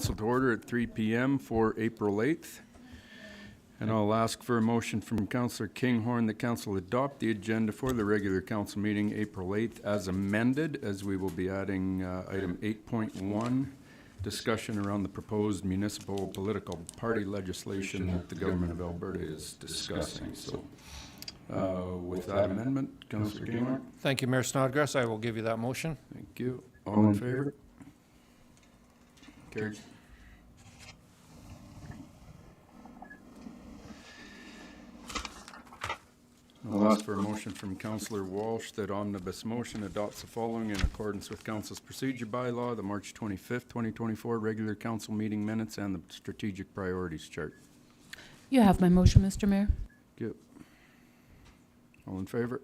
council to order at 3 p.m. for April 8th. And I'll ask for a motion from Councillor Kinghorn that council adopt the agenda for the regular council meeting April 8th as amended, as we will be adding item 8.1, discussion around the proposed municipal political party legislation that the government of Alberta is discussing. So with that amendment, Councillor Kinghorn. Thank you, Mayor Snodgrass. I will give you that motion. Thank you. All in favor? Carried. I'll ask for a motion from Councillor Walsh that omnibus motion adopts the following in accordance with Council's procedure bylaw, the March 25th, 2024 regular council meeting minutes and the strategic priorities chart. You have my motion, Mr. Mayor. Good. All in favor?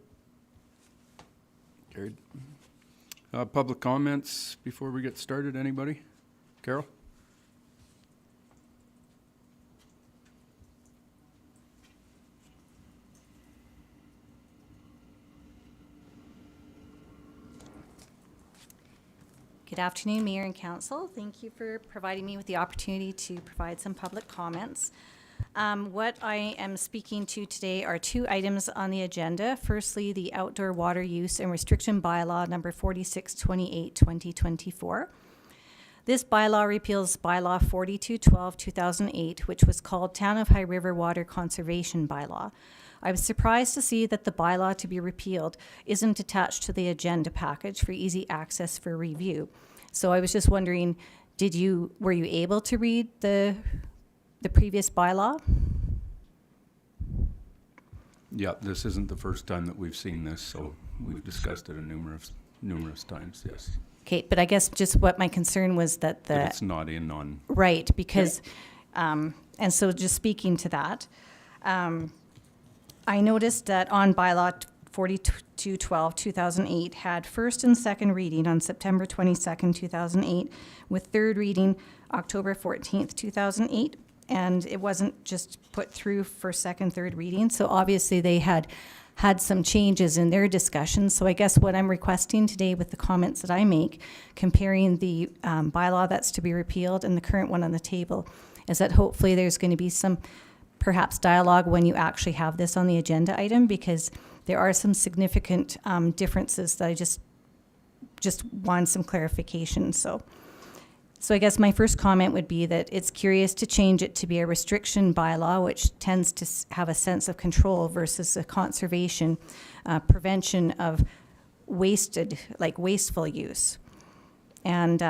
Carried. Public comments before we get started, anybody? Carol? Good afternoon, Mayor and Council. Thank you for providing me with the opportunity to provide some public comments. What I am speaking to today are two items on the agenda. Firstly, the Outdoor Water Use and Restriction Bylaw number 4628-2024. This bylaw repeals Bylaw 4212-2008, which was called Town of High River Water Conservation Bylaw. I was surprised to see that the bylaw to be repealed isn't attached to the agenda package for easy access for review. So I was just wondering, were you able to read the previous bylaw? Yeah, this isn't the first time that we've seen this, so we've discussed it numerous times, yes. Okay, but I guess just what my concern was that it's not in on. Right, because, and so just speaking to that, I noticed that on bylaw 4212-2008 had first and second reading on September 22nd, 2008, with third reading October 14th, 2008, and it wasn't just put through for second, third reading. So obviously they had some changes in their discussion. So I guess what I'm requesting today with the comments that I make, comparing the bylaw that's to be repealed and the current one on the table, is that hopefully there's going to be some perhaps dialogue when you actually have this on the agenda item, because there are some significant differences that I just want some clarification. So I guess my first comment would be that it's curious to change it to be a restriction bylaw, which tends to have a sense of control versus a conservation, prevention of wasteful use. And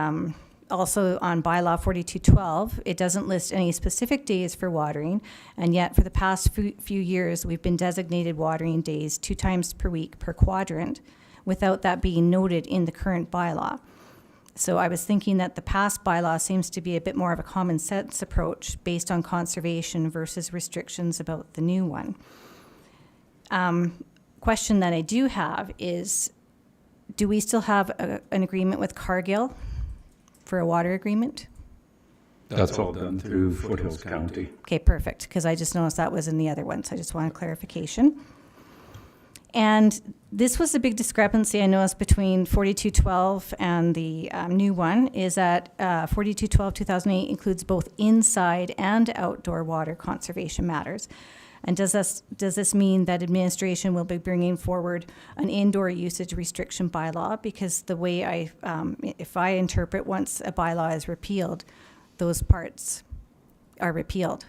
also on bylaw 4212, it doesn't list any specific days for watering, and yet for the past few years, we've been designated watering days 2 times per week per quadrant without that being noted in the current bylaw. So I was thinking that the past bylaw seems to be a bit more of a common sense approach based on conservation versus restrictions about the new one. Question that I do have is, do we still have an agreement with Cargill for a water agreement? That's all done through Foothills County. Okay, perfect, because I just noticed that was in the other one, so I just wanted clarification. And this was a big discrepancy I noticed between 4212 and the new one, is that 4212-2008 includes both inside and outdoor water conservation matters. And does this mean that administration will be bringing forward an indoor usage restriction bylaw? Because the way if I interpret, once a bylaw is repealed, those parts are repealed.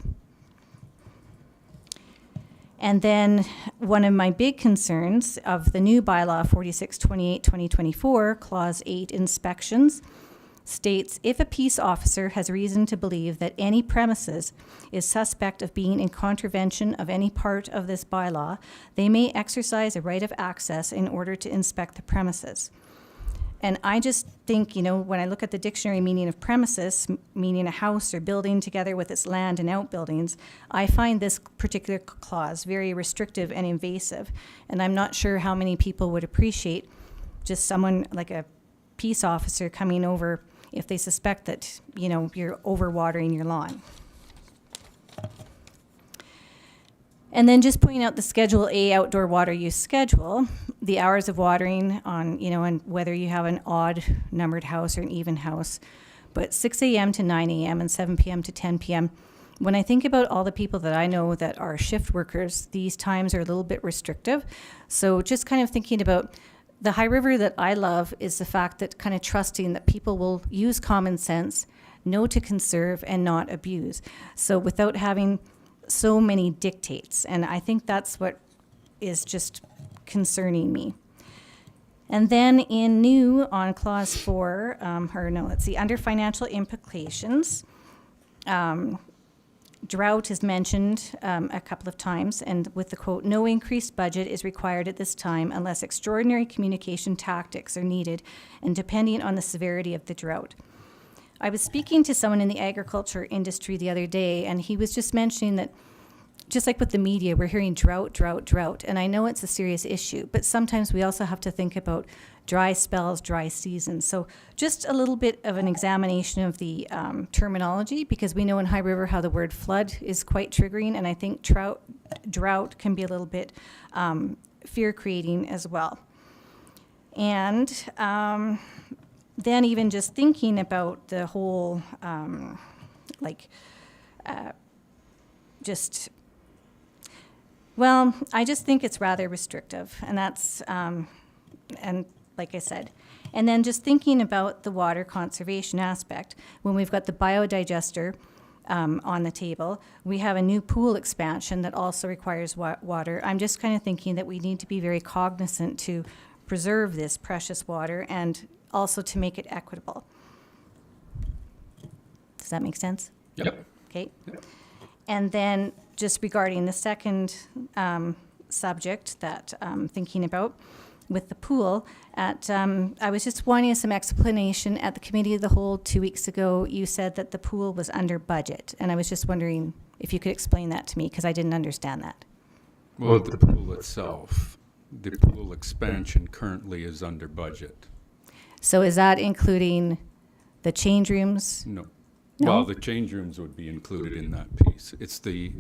And then one of my big concerns of the new bylaw 4628-2024, clause 8, inspections, states, if a peace officer has reason to believe that any premises is suspect of being in contravention of any part of this bylaw, they may exercise a right of access in order to inspect the premises. And I just think, when I look at the dictionary meaning of premises, meaning a house or building together with its land and outbuildings, I find this particular clause very restrictive and invasive. And I'm not sure how many people would appreciate just someone like a peace officer coming over if they suspect that, you're overwatering your lawn. And then just pointing out the Schedule A outdoor water use schedule, the hours of watering on, and whether you have an odd numbered house or an even house, but 6 a.m. to 9 a.m. and 7 p.m. to 10 p.m., when I think about all the people that I know that are shift workers, these times are a little bit restrictive. So just kind of thinking about the High River that I love is the fact that kind of trusting that people will use common sense, know to conserve and not abuse. So without having so many dictates. And I think that's what is just concerning me. And then in new on clause 4, under financial implications, drought is mentioned a couple of times, and with the quote, no increased budget is required at this time unless extraordinary communication tactics are needed and depending on the severity of the drought. I was speaking to someone in the agriculture industry the other day, and he was just mentioning that just like with the media, we're hearing drought, drought, drought, and I know it's a serious issue, but sometimes we also have to think about dry spells, dry seasons. So just a little bit of an examination of the terminology, because we know in High River how the word flood is quite triggering, and I think drought can be a little bit fear-creating as well. And then even just thinking about the whole, I just think it's rather restrictive, and that's, and like I said, and then just thinking about the water conservation aspect, when we've got the biodigester on the table, we have a new pool expansion that also requires water. I'm just kind of thinking that we need to be very cognizant to preserve this precious water and also to make it equitable. Does that make sense? Yep. Okay. Yep. And then just regarding the second subject that I'm thinking about with the pool, I was just wanting some explanation at the committee of the whole 2 weeks ago. You said that the pool was under budget, and I was just wondering if you could explain that to me, because I didn't understand that. Well, the pool itself, the pool expansion currently is under budget. So is that including the change rooms? No. No? Well, the change rooms would be included in that piece. It's the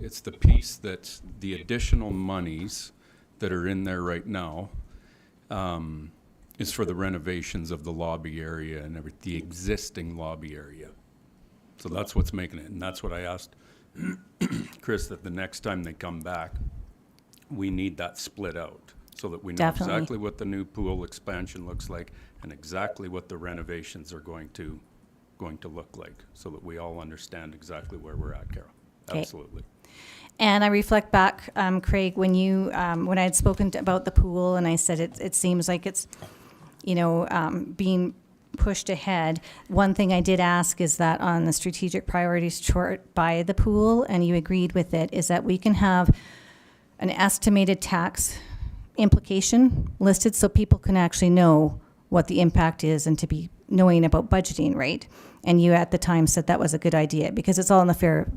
piece that the additional monies that are in there right now is for the renovations of the lobby area and the existing lobby area. So that's what's making it, and that's what I asked Chris, that the next time they come back, we need that split out so that we know Definitely. exactly what the new pool expansion looks like and exactly what the renovations are going to look like, so that we all understand exactly where we're at, Carol. Okay. Absolutely. And I reflect back, Craig, when you when I had spoken about the pool, and I said it seems like it's, being pushed ahead. One thing I did ask is that on the strategic priorities chart by the pool, and you agreed with it, is that we can have an estimated tax implication listed so people can actually know what the impact is and to be knowing about budgeting, right? And you at the time said that was a good idea, because it's all in the fair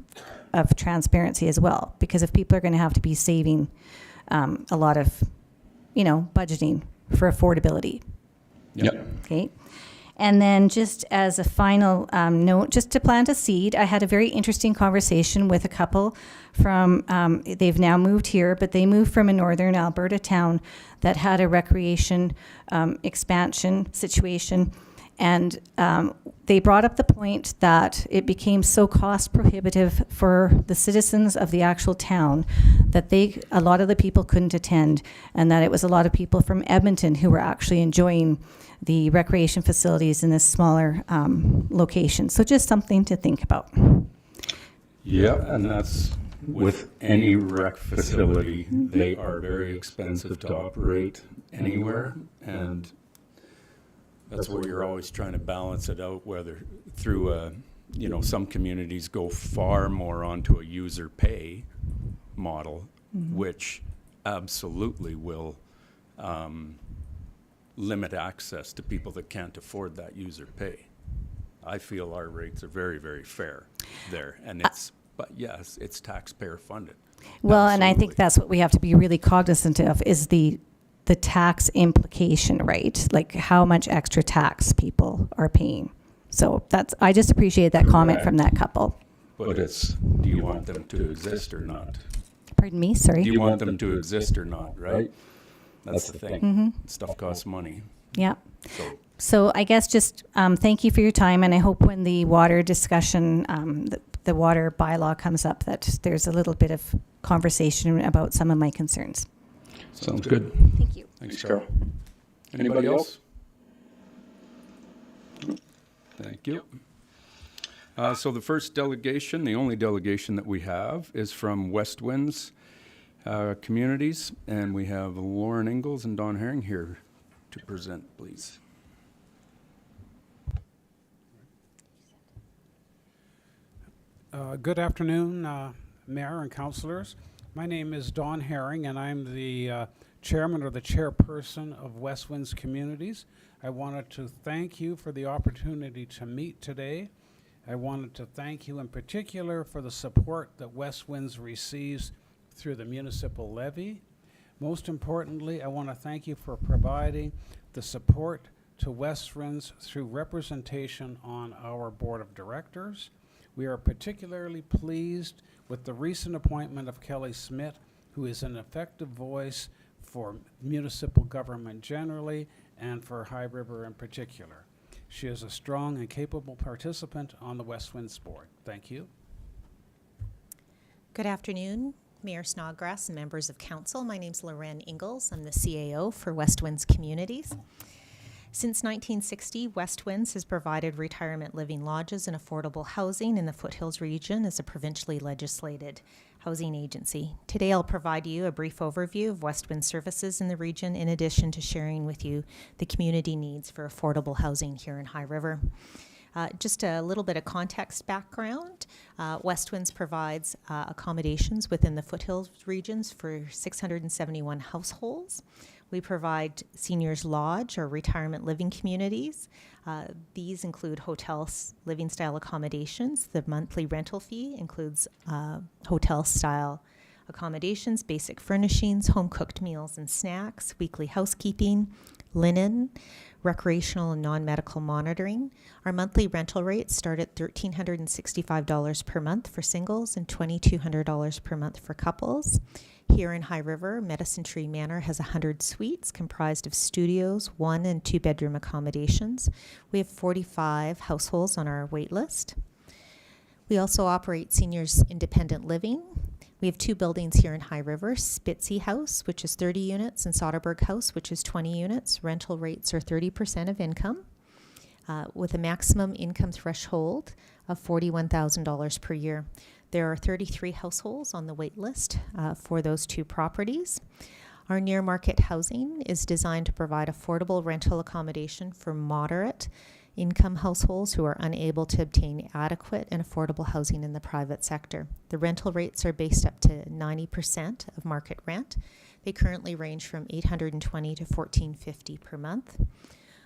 of transparency as well. Because if people are going to have to be saving a lot of, budgeting for affordability. Yep. Okay. And then just as a final note, just to plant a seed, I had a very interesting conversation with a couple from, they've now moved here, but they moved from a northern Alberta town that had a recreation expansion situation. And they brought up the point that it became so cost prohibitive for the citizens of the actual town that a lot of the people couldn't attend, and that it was a lot of people from Edmonton who were actually enjoying the recreation facilities in this smaller location. So just something to think about. Yeah, and that's with any rec facility, they are very expensive to operate anywhere, and that's where you're always trying to balance it out, whether through some communities go far more onto a user pay model, which absolutely will limit access to people that can't afford that user pay. I feel our rates are very, very fair there, and but yes, it's taxpayer funded. Well, Absolutely. and I think that's what we have to be really cognizant of, is the tax implication, right? Like how much extra tax people are paying. So I just appreciate that comment from that couple. But do you want them to exist or not? Pardon me, sorry. Do you want them to exist or not, right? That's the thing. Stuff costs money. Yeah. So So I guess just thank you for your time, and I hope when the water discussion, the water bylaw comes up, that there's a little bit of conversation about some of my concerns. Sounds good. Thank you. Thanks, Carol. Anybody else? Thank you. So the first delegation, the only delegation that we have, is from West Winds Communities, and we have Lauren Ingalls and Don Herring here to present, please. Good afternoon, Mayor and Councilors. My name is Don Herring, and I'm the chairman or the chairperson of West Winds Communities. I wanted to thank you for the opportunity to meet today. I wanted to thank you in particular for the support that West Winds receives through the municipal levy. Most importantly, I want to thank you for providing the support to West Winds through representation on our board of directors. We are particularly pleased with the recent appointment of Kelly Smith, who is an effective voice for municipal government generally and for High River in particular. She is a strong and capable participant on the West Winds Board. Thank you. Good afternoon, Mayor Snodgrass and members of council. My name's Lauren Ingalls. I'm the CAO for West Winds Communities. Since 1960, West Winds has provided retirement living lodges and affordable housing in the Foothills region as a provincially legislated housing agency. Today I'll provide you a brief overview of West Winds services in the region, in addition to sharing with you the community needs for affordable housing here in High River. Just a little bit of context background. West Winds provides accommodations within the Foothills regions for 671 households. We provide seniors lodge or retirement living communities. These include hotels, living style accommodations. The monthly rental fee includes hotel style accommodations, basic furnishings, home cooked meals and snacks, weekly housekeeping, linen, recreational and non-medical monitoring. Our monthly rental rates start at $1,365 per month for singles and $2,200 per month for couples. Here in High River, Medicine Tree Manor has 100 suites comprised of studios, 1 and 2 bedroom accommodations. We have 45 households on our wait list. We also operate seniors independent living. We have 2 buildings here in High River, Spitzy House, which is 30 units, and Soderberg House, which is 20 units. Rental rates are 30% of income, with a maximum income threshold of $41,000 per year. There are 33 households on the wait list for those 2 properties. Our near market housing is designed to provide affordable rental accommodation for moderate income households who are unable to obtain adequate and affordable housing in the private sector. The rental rates are based up to 90% of market rent. They currently range from $820 to $1,450 per month.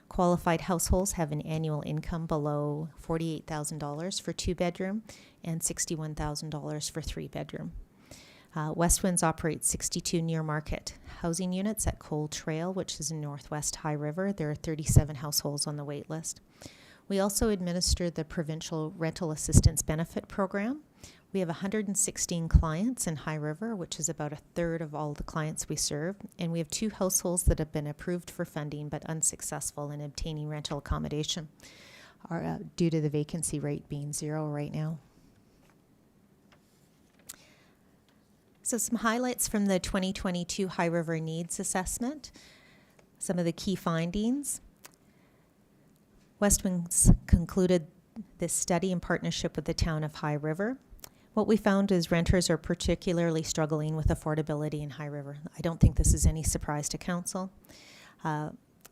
Qualified households have an annual income below $48,000 for 2-bedroom and $61,000 for 3-bedroom. West Winds operates 62 near-market housing units at Coal Trail, which is in Northwest High River. There are 37 households on the wait list. We also administer the Provincial Rental Assistance Benefit Program. We have 116 clients in High River, which is about 1/3 of all the clients we serve, and we have 2 households that have been approved for funding but unsuccessful in obtaining rental accommodation, due to the vacancy rate being 0 right now. So some highlights from the 2022 High River Needs Assessment. Some of the key findings. West Winds concluded this study in partnership with the town of High River. What we found is renters are particularly struggling with affordability in High River. I don't think this is any surprise to council.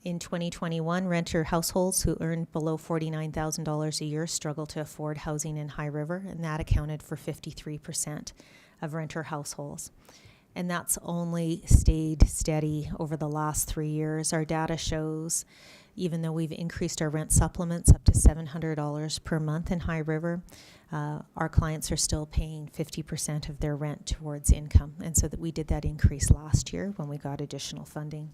In 2021, renter households who earned below $49,000 a year struggled to afford housing in High River, and that accounted for 53% of renter households. And that's only stayed steady over the last 3 years. Our data shows, even though we've increased our rent supplements up to $700 per month in High River, our clients are still paying 50% of their rent towards income. And so that we did that increase last year when we got additional funding.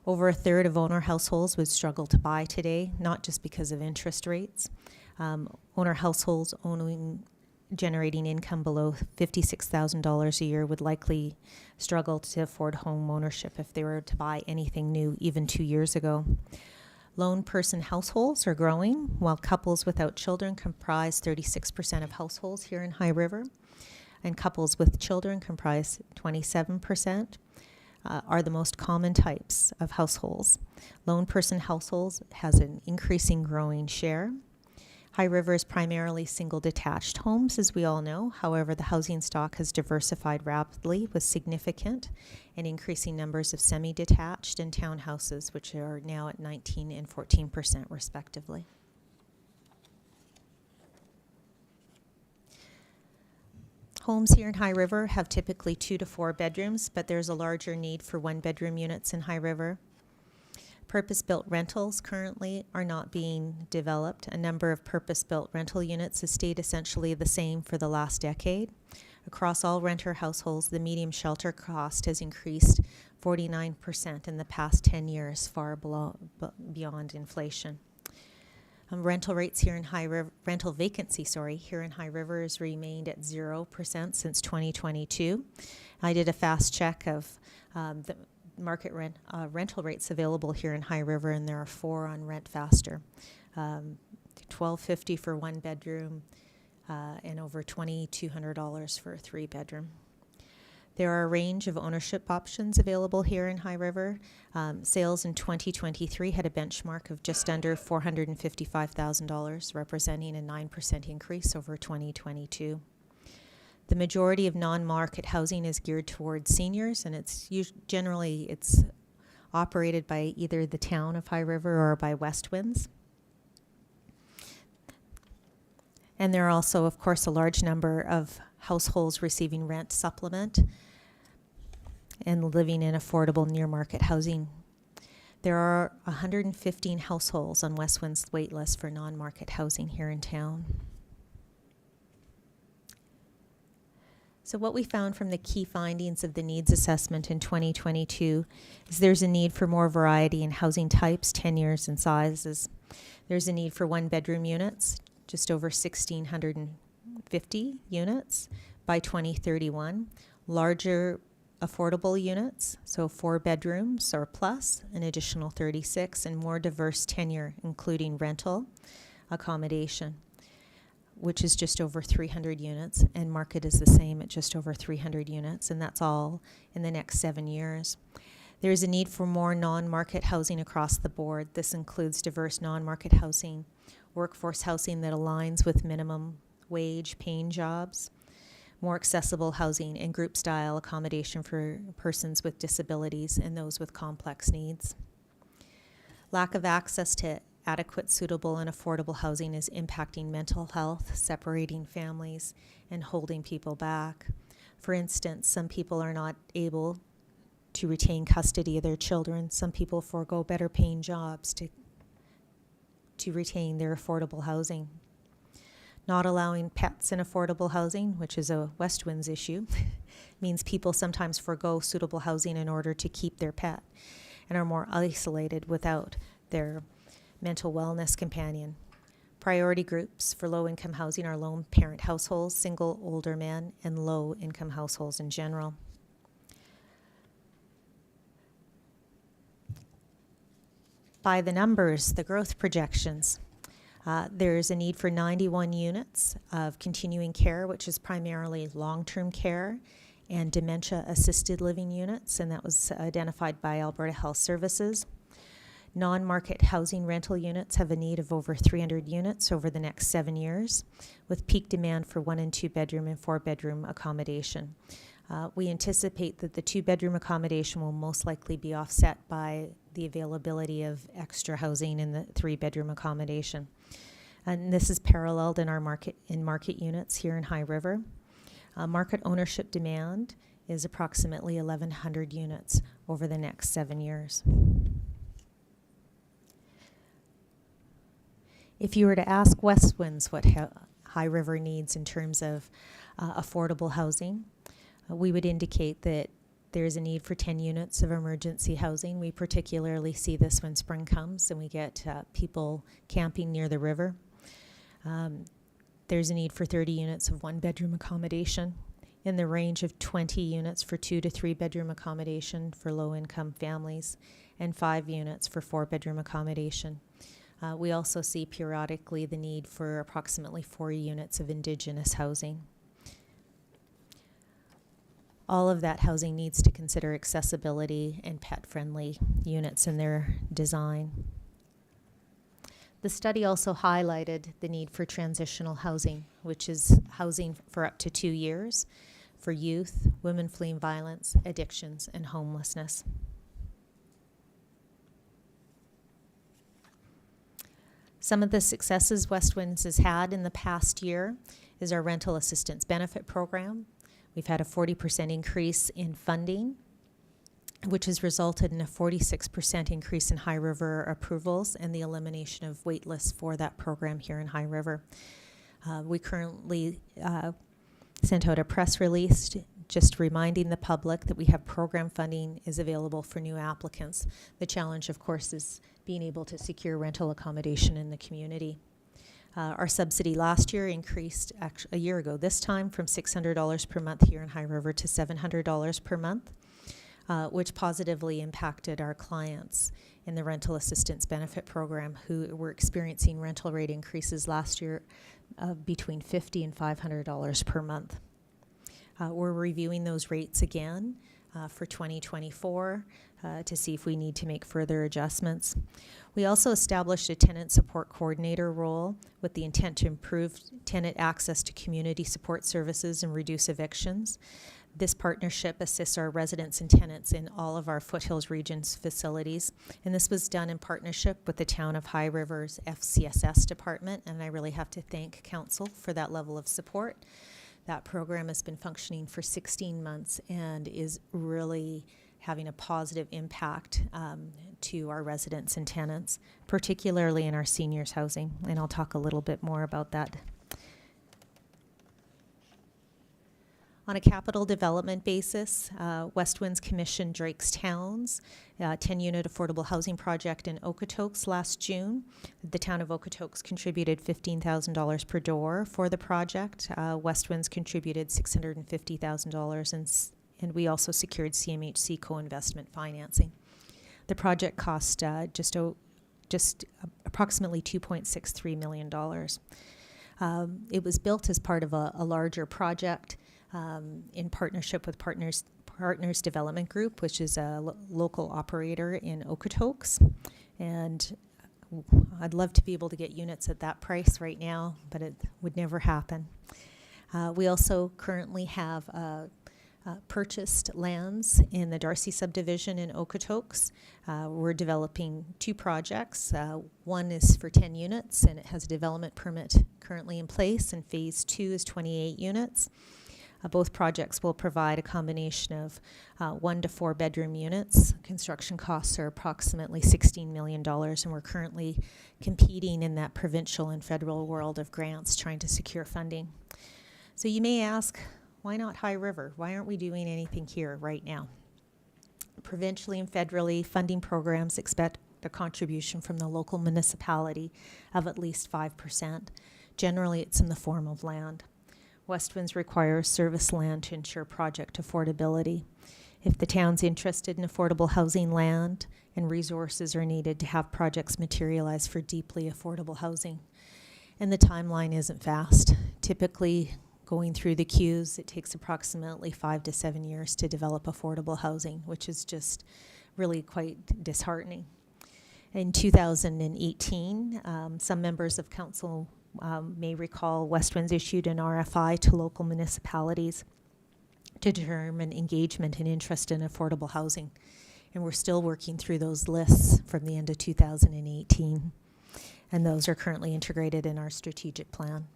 Over 1/3 of owner households would struggle to buy today, not just because of interest rates. Owner households generating income below $56,000 a year would likely struggle to afford home ownership if they were to buy anything new even 2 years ago. Lone person households are growing, while couples without children comprise 36% of households here in High River, and couples with children comprise 27%. Are the most common types of households. Lone person households has an increasing growing share. High River is primarily single detached homes, as we all know. However, the housing stock has diversified rapidly with significant and increasing numbers of semi-detached and townhouses, which are now at 19 and 14% respectively. Homes here in High River have typically 2 to 4 bedrooms, but there's a larger need for 1-bedroom units in High River. Purpose-built rentals currently are not being developed. A number of purpose-built rental units has stayed essentially the same for the last decade. Across all renter households, the median shelter cost has increased 49% in the past 10 years, far beyond inflation. Rental rates here in High River, rental vacancy, here in High River has remained at 0% since 2022. I did a fast check of the market rental rates available here in High River, and there are 4 on Rent Faster. $1,250 for 1 bedroom and over $2,200 for a 3-bedroom. There are a range of ownership options available here in High River. Sales in 2023 had a benchmark of just under $455,000, representing a 9% increase over 2022. The majority of non-market housing is geared towards seniors, and it's generally operated by either the town of High River or by West Winds. And there are also, of course, a large number of households receiving rent supplement and living in affordable near-market housing. There are 115 households on West Wind's wait list for non-market housing here in town. So what we found from the key findings of the needs assessment in 2022 is there's a need for more variety in housing types, tenures, and sizes. There's a need for 1-bedroom units, just over 1,650 units by 2031. Larger affordable units, so 4 bedrooms or plus, an additional 36, and more diverse tenure, including rental accommodation, which is just over 300 units, and market is the same at just over 300 units, and that's all in the next 7 years. There's a need for more non-market housing across the board. This includes diverse non-market housing, workforce housing that aligns with minimum wage paying jobs, more accessible housing, and group-style accommodation for persons with disabilities and those with complex needs. Lack of access to adequate, suitable, and affordable housing is impacting mental health, separating families, and holding people back. For instance, some people are not able to retain custody of their children. Some people forego better-paying jobs to retain their affordable housing. Not allowing pets in affordable housing, which is a West Winds issue, means people sometimes forego suitable housing in order to keep their pet and are more isolated without their mental wellness companion. Priority groups for low-income housing are lone parent households, single older men, and low-income households in general. By the numbers, the growth projections. There's a need for 91 units of continuing care, which is primarily long-term care and dementia-assisted living units, and that was identified by Alberta Health Services. Non-market housing rental units have a need of over 300 units over the next 7 years, with peak demand for 1- and 2-bedroom and 4-bedroom accommodation. We anticipate that the 2-bedroom accommodation will most likely be offset by the availability of extra housing in the 3-bedroom accommodation. And this is paralleled in our market units here in High River. Market ownership demand is approximately 1,100 units over the next 7 years. If you were to ask West Winds what High River needs in terms of affordable housing, we would indicate that there's a need for 10 units of emergency housing. We particularly see this when spring comes and we get people camping near the river. There's a need for 30 units of 1-bedroom accommodation, in the range of 20 units for 2- to 3-bedroom accommodation for low-income families, and 5 units for 4-bedroom accommodation. We also see periodically the need for approximately 40 units of Indigenous housing. All of that housing needs to consider accessibility and pet-friendly units in their design. The study also highlighted the need for transitional housing, which is housing for up to 2 years for youth, women fleeing violence, addictions, and homelessness. Some of the successes West Winds has had in the past year is our rental assistance benefit program. We've had a 40% increase in funding, which has resulted in a 46% increase in High River approvals and the elimination of wait lists for that program here in High River. We currently sent out a press release just reminding the public that we have program funding is available for new applicants. The challenge, of course, is being able to secure rental accommodation in the community. Our subsidy last year increased a year ago this time from $600 per month here in High River to $700 per month, which positively impacted our clients in the rental assistance benefit program who were experiencing rental rate increases last year of between $50 and $500 per month. We're reviewing those rates again for 2024 to see if we need to make further adjustments. We also established a tenant support coordinator role with the intent to improve tenant access to community support services and reduce evictions. This partnership assists our residents and tenants in all of our Foothills Region's facilities, and this was done in partnership with the Town of High River's FCSS department, and I really have to thank Council for that level of support. That program has been functioning for 16 months and is really having a positive impact to our residents and tenants, particularly in our seniors housing, and I'll talk a little bit more about that. On a capital development basis, West Winds commissioned Drake's Towns, 10-unit affordable housing project in Okotoks last June. The town of Okotoks contributed $15,000 per door for the project. West Winds contributed $650,000, and we also secured CMHC co-investment financing. The project cost just approximately $2.63 million. It was built as part of a larger project in partnership with Partners Development Group, which is a local operator in Okotoks. And I'd love to be able to get units at that price right now, but it would never happen. We also currently have purchased lands in the Darcy subdivision in Okotoks. We're developing 2 projects. One is for 10 units, and it has a development permit currently in place, and phase 2 is 28 units. Both projects will provide a combination of 1 to 4 bedroom units. Construction costs are approximately $16 million, and we're currently competing in that provincial and federal world of grants trying to secure funding. So you may ask, why not High River? Why aren't we doing anything here right now? Provincially and federally, funding programs expect a contribution from the local municipality of at least 5%. Generally, it's in the form of land. West Winds requires service land to ensure project affordability. If the town's interested in affordable housing land and resources are needed to have projects materialize for deeply affordable housing. And the timeline isn't fast. Typically, going through the queues, it takes approximately 5 to 7 years to develop affordable housing, which is just really quite disheartening. In 2018, some members of council may recall West Winds issued an RFI to local municipalities to determine engagement and interest in affordable housing. And we're still working through those lists from the end of 2018. And those are currently integrated in our strategic plan.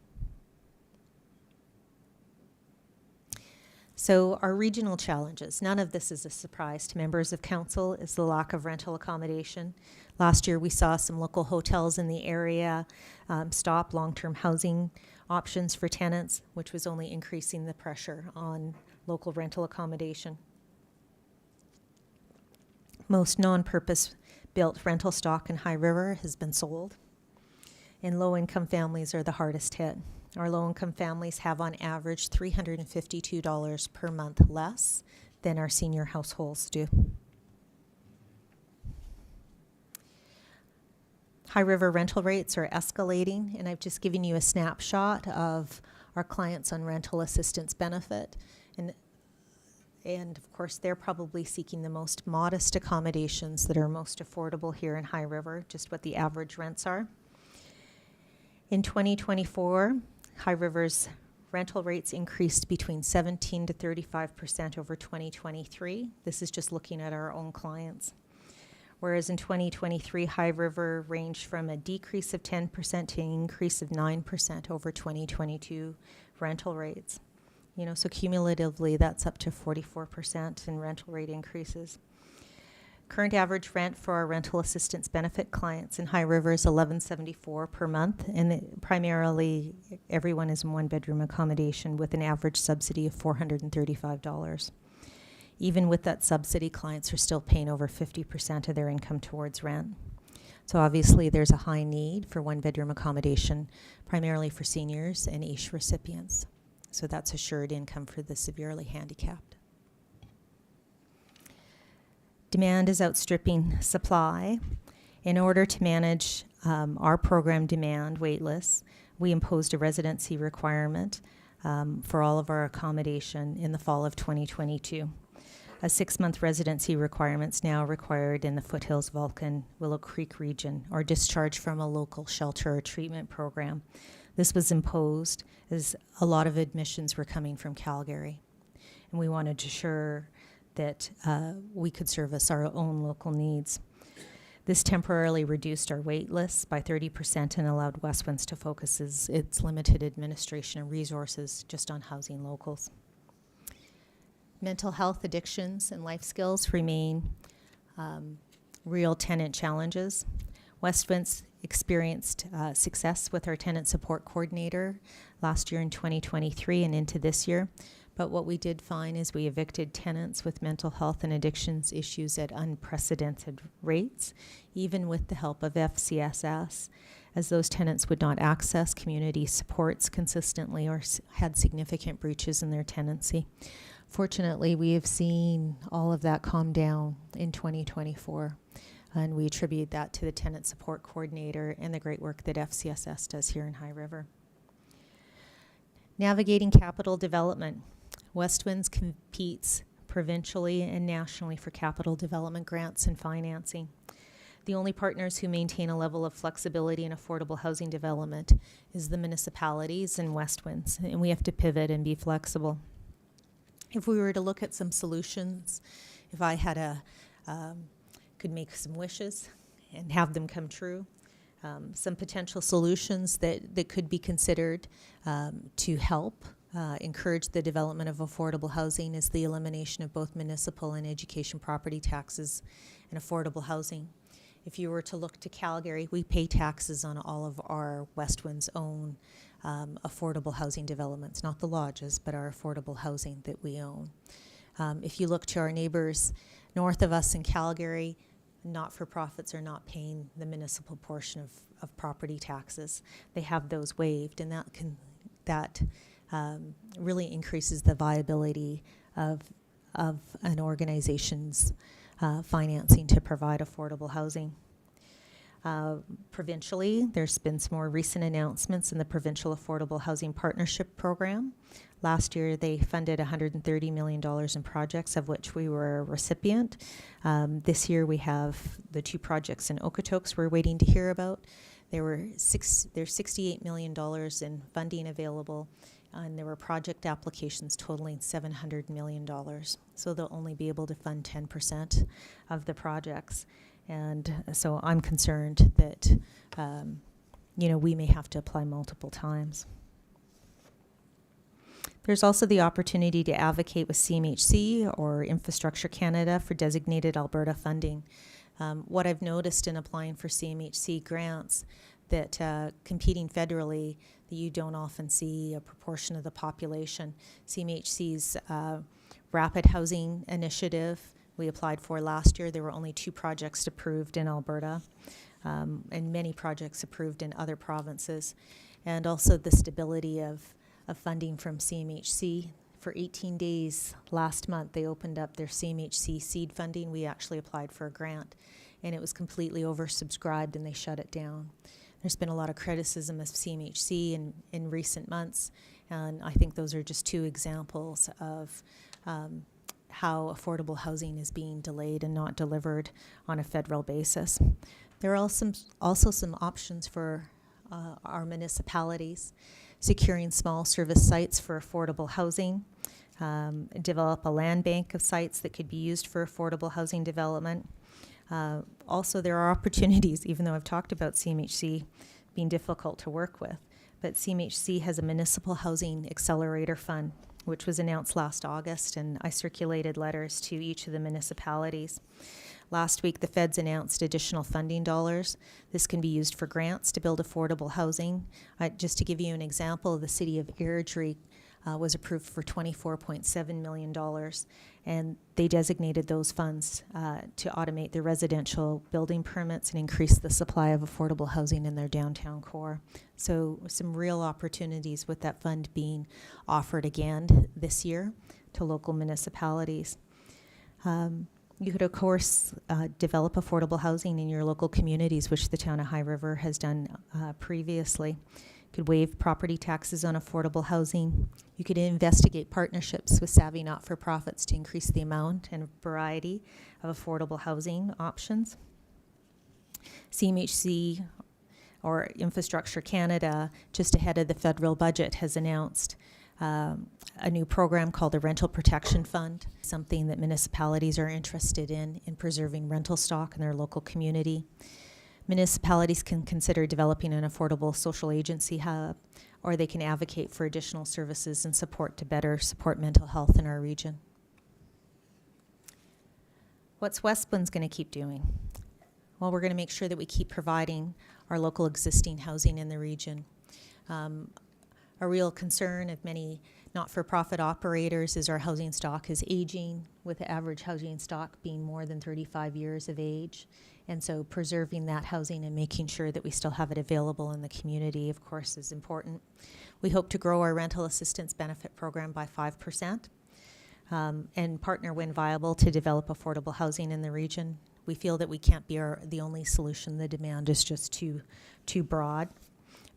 So our regional challenges, none of this is a surprise to members of council, is the lack of rental accommodation. Last year we saw some local hotels in the area stop long-term housing options for tenants, which was only increasing the pressure on local rental accommodation. Most non-purpose built rental stock in High River has been sold, and low-income families are the hardest hit. Our low-income families have on average $352 per month less than our senior households do. High River rental rates are escalating, and I've just given you a snapshot of our clients on rental assistance benefit. And of course, they're probably seeking the most modest accommodations that are most affordable here in High River, just what the average rents are. In 2024, High River's rental rates increased between 17 to 35% over 2023. This is just looking at our own clients. Whereas in 2023, High River ranged from a decrease of 10% to an increase of 9% over 2022 rental rates. You know, so cumulatively, that's up to 44% in rental rate increases. Current average rent for our rental assistance benefit clients in High River is $11.74 per month, and primarily everyone is in one-bedroom accommodation with an average subsidy of $435. Even with that subsidy, clients are still paying over 50% of their income towards rent. So obviously there's a high need for one-bedroom accommodation, primarily for seniors and AISH recipients. So that's assured income for the severely handicapped. Demand is outstripping supply. In order to manage our program demand wait lists, we imposed a residency requirement for all of our accommodation in the fall of 2022. A 6-month residency requirement's now required in the Foothills, Vulcan, Willow Creek region, or discharge from a local shelter or treatment program. This was imposed as a lot of admissions were coming from Calgary, and we wanted to ensure that we could service our own local needs. This temporarily reduced our wait lists by 30% and allowed Westwinds to focus its limited administration and resources just on housing locals. Mental health, addictions, and life skills remain real tenant challenges. Westwinds experienced success with our tenant support coordinator last year in 2023 and into this year. But what we did find is we evicted tenants with mental health and addictions issues at unprecedented rates, even with the help of FCSS, as those tenants would not access community supports consistently or had significant breaches in their tenancy. Fortunately, we have seen all of that calm down in 2024, and we attribute that to the tenant support coordinator and the great work that FCSS does here in High River. Navigating capital development. Westwinds competes provincially and nationally for capital development grants and financing. The only partners who maintain a level of flexibility in affordable housing development is the municipalities and Westwinds, and we have to pivot and be flexible. If we were to look at some solutions, if I had could make some wishes and have them come true, some potential solutions that could be considered to help encourage the development of affordable housing is the elimination of both municipal and education property taxes and affordable housing. If you were to look to Calgary, we pay taxes on all of our Westwinds' own affordable housing developments, not the lodges, but our affordable housing that we own. If you look to our neighbors north of us in Calgary, not-for-profits are not paying the municipal portion of property taxes. They have those waived, and that really increases the viability of an organization's financing to provide affordable housing. Provincially, there's been some more recent announcements in the Provincial Affordable Housing Partnership Program. Last year, they funded $130 million in projects, of which we were a recipient. This year, we have the 2 projects in Okotoks we're waiting to hear about. There's $68 million in funding available, and there were project applications totaling $700 million. So they'll only be able to fund 10% of the projects. And so I'm concerned that, we may have to apply multiple times. There's also the opportunity to advocate with CMHC or Infrastructure Canada for designated Alberta funding. What I've noticed in applying for CMHC grants, that competing federally, that you don't often see a proportion of the population. CMHC's Rapid Housing Initiative we applied for last year. There were only 2 projects approved in Alberta, and many projects approved in other provinces. And also the stability of funding from CMHC. For 18 days last month, they opened up their CMHC seed funding. We actually applied for a grant, and it was completely oversubscribed and they shut it down. There's been a lot of criticism of CMHC in recent months, and I think those are just two examples of how affordable housing is being delayed and not delivered on a federal basis. There are also some options for our municipalities: securing small service sites for affordable housing, develop a land bank of sites that could be used for affordable housing development. Also, there are opportunities, even though I've talked about CMHC being difficult to work with, but CMHC has a municipal housing accelerator fund, which was announced last August, and I circulated letters to each of the municipalities. Last week, the feds announced additional funding dollars. This can be used for grants to build affordable housing. Just to give you an example, the city of Airdrie was approved for $24.7 million, and they designated those funds to automate their residential building permits and increase the supply of affordable housing in their downtown core. So some real opportunities with that fund being offered again this year to local municipalities. You could, of course, develop affordable housing in your local communities, which the town of High River has done previously. You could waive property taxes on affordable housing. You could investigate partnerships with savvy not-for-profits to increase the amount and variety of affordable housing options. CMHC, or Infrastructure Canada, just ahead of the federal budget, has announced a new program called the Rental Protection Fund, something that municipalities are interested in preserving rental stock in their local community. Municipalities can consider developing an affordable social agency hub, or they can advocate for additional services and support to better support mental health in our region. What's Westwinds going to keep doing? Well, we're going to make sure that we keep providing our local existing housing in the region. A real concern of many not-for-profit operators is our housing stock is aging, with the average housing stock being more than 35 years of age. And so preserving that housing and making sure that we still have it available in the community, of course, is important. We hope to grow our rental assistance benefit program by 5% and partner when viable to develop affordable housing in the region. We feel that we can't be the only solution. The demand is just too broad.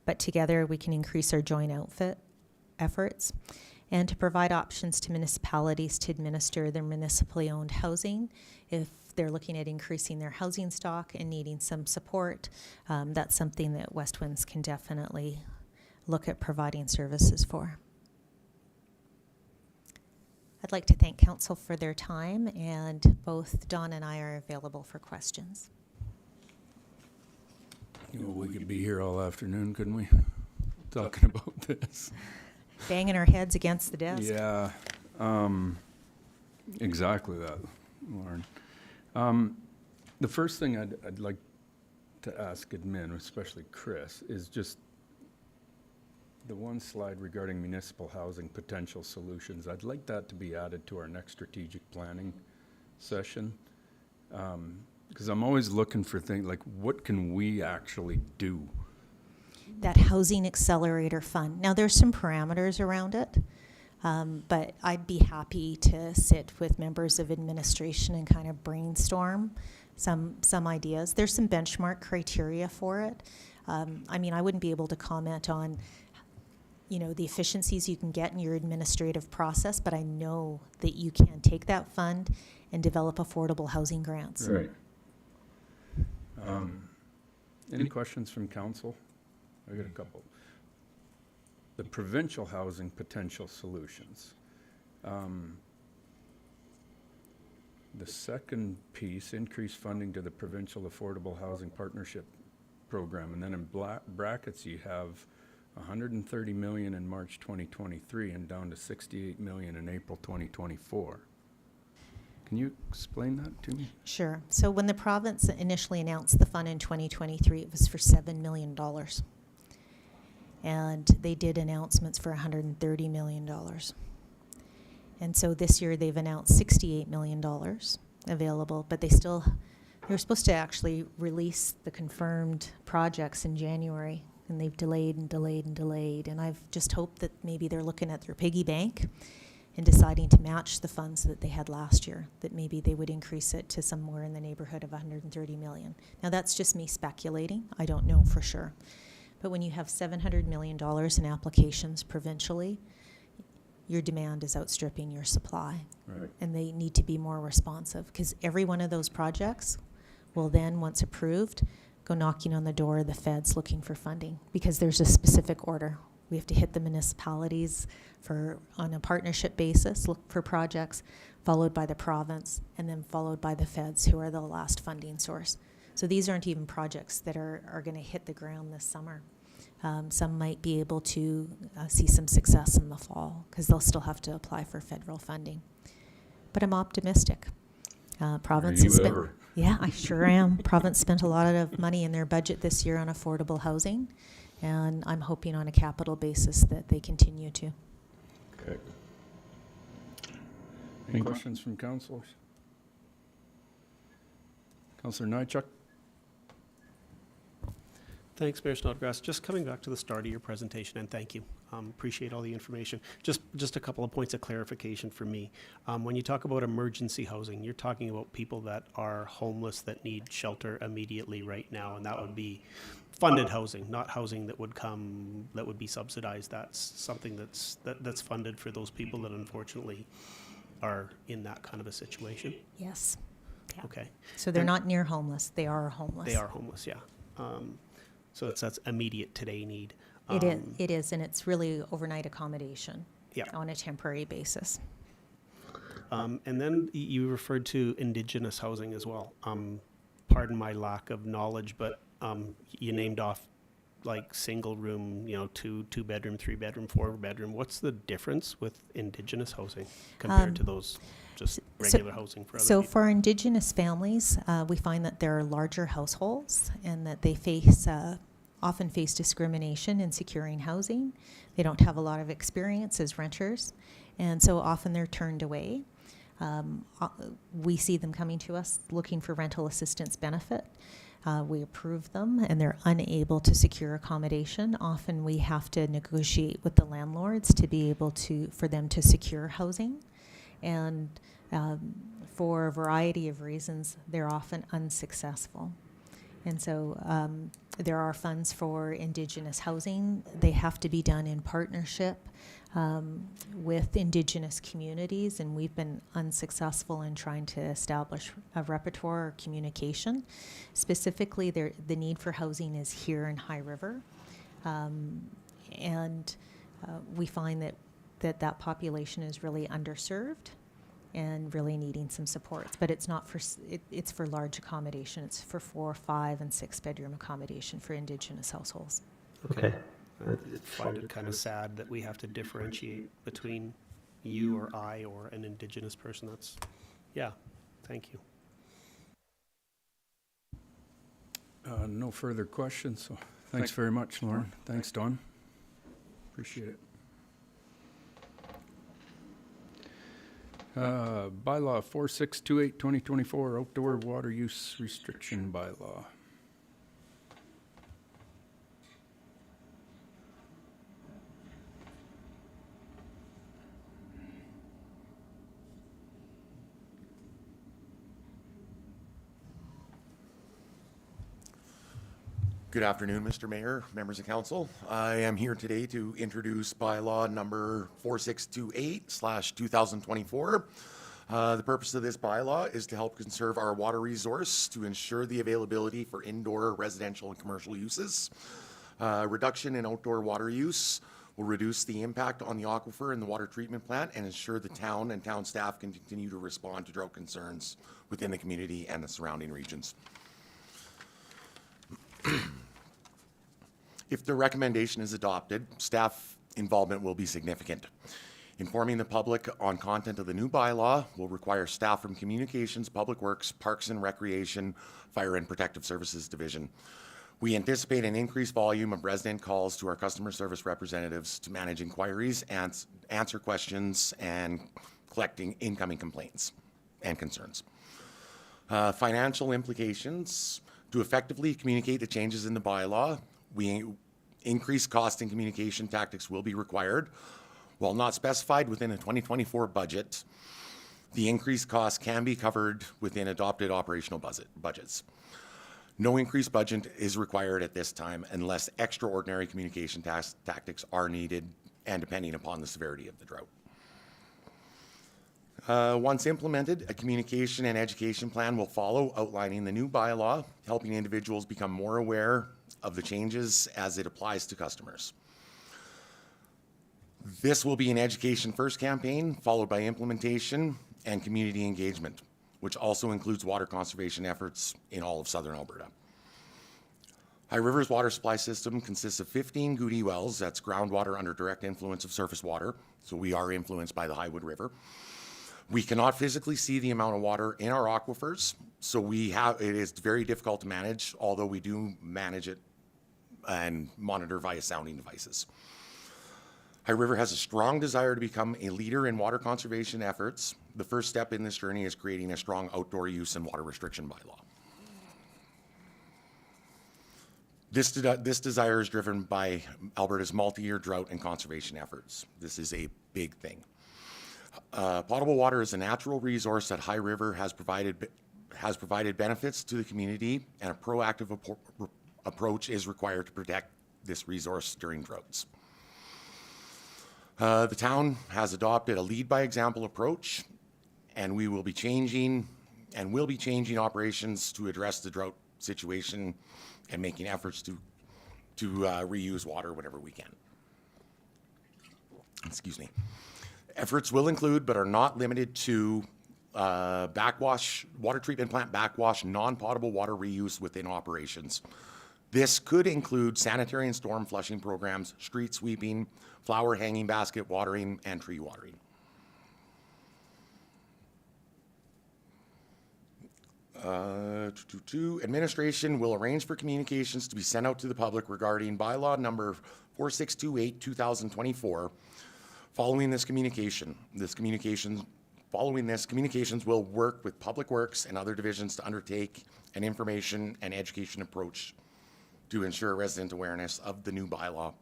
But together we can increase our joint outfit efforts and to provide options to municipalities to administer their municipally owned housing. If they're looking at increasing their housing stock and needing some support, that's something that Westwinds can definitely look at providing services for. I'd like to thank Council for their time, and both Don and I are available for questions. Well, we could be here all afternoon, couldn't we? Talking about this. Banging our heads against the desk. Yeah, exactly that, Lauren. The first thing I'd like to ask admin, especially Chris, is just the one slide regarding municipal housing potential solutions. I'd like that to be added to our next strategic planning session. Because I'm always looking for things like, what can we actually do? That housing accelerator fund. Now, there's some parameters around it, but I'd be happy to sit with members of administration and kind of brainstorm some ideas. There's some benchmark criteria for it. I mean, I wouldn't be able to comment on, the efficiencies you can get in your administrative process, but I know that you can take that fund and develop affordable housing grants. Right. Any questions from council? I got a couple. The provincial housing potential solutions. The second piece, increase funding to the provincial affordable housing partnership program. And then in brackets, you have 130 million in March 2023 and down to 68 million in April 2024. Can you explain that to me? Sure. So when the province initially announced the fund in 2023, it was for $7 million. And they did announcements for $130 million. And so this year they've announced $68 million available, but they were supposed to actually release the confirmed projects in January, and they've delayed and delayed and delayed. And I've just hoped that maybe they're looking at their piggy bank and deciding to match the funds that they had last year, that maybe they would increase it to somewhere in the neighborhood of 130 million. Now that's just me speculating. I don't know for sure. But when you have $700 million in applications provincially, your demand is outstripping your supply. Right. And they need to be more responsive, because every one of those projects will then, once approved, go knocking on the door of the feds looking for funding, because there's a specific order. We have to hit the municipalities on a partnership basis, look for projects, followed by the province, and then followed by the feds, who are the last funding source. So these aren't even projects that are going to hit the ground this summer. Some might be able to see some success in the fall, because they'll still have to apply for federal funding. But I'm optimistic. Province has spent, yeah, I sure am. Province spent a lot of money in their budget this year on affordable housing, and I'm hoping on a capital basis that they continue to. Okay. Any questions from councilors? Councillor Nychuk? Thanks, Mayor Snodgrass. Just coming back to the start of your presentation, and thank you. Appreciate all the information. Just a couple of points of clarification for me. When you talk about emergency housing, you're talking about people that are homeless that need shelter immediately right now, and that would be funded housing, not housing that would be subsidized. That's something that's funded for those people that unfortunately are in that kind of a situation. Yes. Yeah. Okay. So they're not near homeless. They are homeless. They are homeless, yeah. So that's immediate today need. It is, and it's really overnight accommodation. Yeah. On a temporary basis. And then you referred to Indigenous housing as well. Pardon my lack of knowledge, but you named off like single room, two bedroom, 3 bedroom, 4 bedroom. What's the difference with Indigenous housing compared to those just regular housing for other So people? for Indigenous families, we find that there are larger households and that they often face discrimination in securing housing. They don't have a lot of experience as renters, and so often they're turned away. We see them coming to us looking for rental assistance benefit. We approve them, and they're unable to secure accommodation. Often we have to negotiate with the landlords to be able for them to secure housing. And for a variety of reasons, they're often unsuccessful. And so there are funds for Indigenous housing. They have to be done in partnership with Indigenous communities, and we've been unsuccessful in trying to establish a repertoire or communication. Specifically, the need for housing is here in High River, and we find that population is really underserved and really needing some supports. But it's not it's for large accommodation. It's for 4, 5, and 6 bedroom accommodation for Indigenous households. Okay. I find it kind of sad that we have to differentiate between you or I or an Indigenous person. Thank you. No further questions, so thanks very much, Lauren. Thanks, Don. Appreciate it. Bylaw 4628, 2024, outdoor water use restriction bylaw. Good afternoon, Mr. Mayor, members of council. I am here today to introduce bylaw number 4628/2024. The purpose of this bylaw is to help conserve our water resource to ensure the availability for indoor residential and commercial uses. Reduction in outdoor water use will reduce the impact on the aquifer and the water treatment plant and ensure the town and town staff can continue to respond to drought concerns within the community and the surrounding regions. If the recommendation is adopted, staff involvement will be significant. Informing the public on content of the new bylaw will require staff from Communications, Public Works, Parks and Recreation, Fire and Protective Services Division. We anticipate an increased volume of resident calls to our customer service representatives to manage inquiries, answer questions, and collecting incoming complaints and concerns. Financial implications. To effectively communicate the changes in the bylaw, increased cost and communication tactics will be required. While not specified within a 2024 budget, the increased costs can be covered within adopted operational budgets. No increased budget is required at this time unless extraordinary communication tactics are needed and depending upon the severity of the drought. Once implemented, a communication and education plan will follow outlining the new bylaw, helping individuals become more aware of the changes as it applies to customers. This will be an education first campaign, followed by implementation and community engagement, which also includes water conservation efforts in all of southern Alberta. High River's water supply system consists of 15 Goody wells, that's groundwater under direct influence of surface water, so we are influenced by the Highwood River. We cannot physically see the amount of water in our aquifers, so it is very difficult to manage, although we do manage it and monitor via sounding devices. High River has a strong desire to become a leader in water conservation efforts. The first step in this journey is creating a strong outdoor use and water restriction bylaw. This desire is driven by Alberta's multi-year drought and conservation efforts. This is a big thing. Potable water is a natural resource that High River has provided benefits to the community, and a proactive approach is required to protect this resource during droughts. The town has adopted a lead by example approach, and we will be changing operations to address the drought situation and making efforts to reuse water whenever we can. Excuse me. Efforts will include, but are not limited to, backwash, water treatment plant backwash, non-potable water reuse within operations. This could include sanitary and storm flushing programs, street sweeping, flower hanging basket watering, and tree watering. Administration will arrange for communications to be sent out to the public regarding bylaw number 4628/2024. Following this communications will work with Public Works and other divisions to undertake an information and education approach to ensure resident awareness of the new bylaw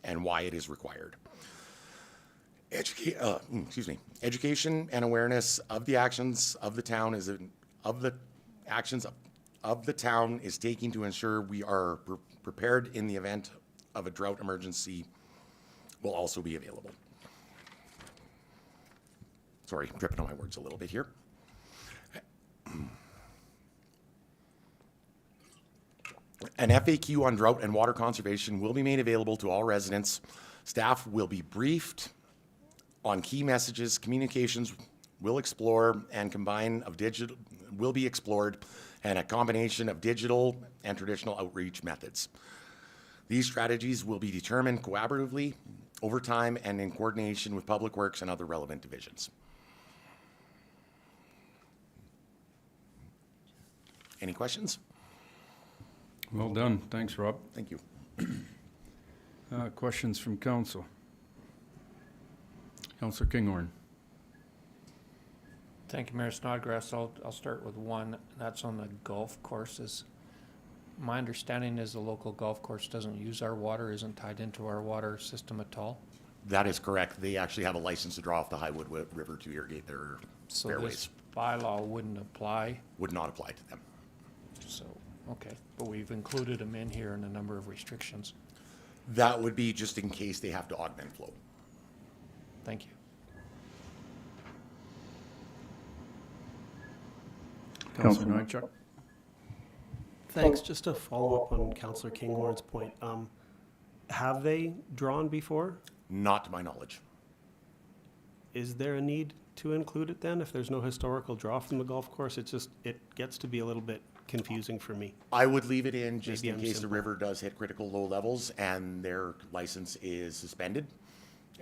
and why it is required. Education and awareness of the actions of the town is taking to ensure we are prepared in the event of a drought emergency will also be available. Sorry, I'm tripping on my words a little bit here. An FAQ on drought and water conservation will be made available to all residents. Staff will be briefed on key messages. Communications will explore and combine of digital will be explored, and a combination of digital and traditional outreach methods. These strategies will be determined collaboratively over time and in coordination with Public Works and other relevant divisions. Any questions? Well done. Thanks, Rob. Thank you. Questions from council? Councillor Kinghorn. Thank you, Mayor Snodgrass. I'll start with one. That's on the golf courses. My understanding is the local golf course doesn't use our water, isn't tied into our water system at all. That is correct. They actually have a license to draw off the Highwood River to irrigate their So fairways. this bylaw wouldn't apply. Would not apply to them. So, okay, but we've included them in here in a number of restrictions. That would be just in case they have to augment flow. Thank you. Councillor Nychuk. Thanks. Just to follow up on Councillor Kinghorn's point, have they drawn before? Not to my knowledge. Is there a need to include it then? If there's no historical draw from the golf course, it gets to be a little bit confusing for me. I would leave it in just Maybe in I'm case simple. the river does hit critical low levels and their license is suspended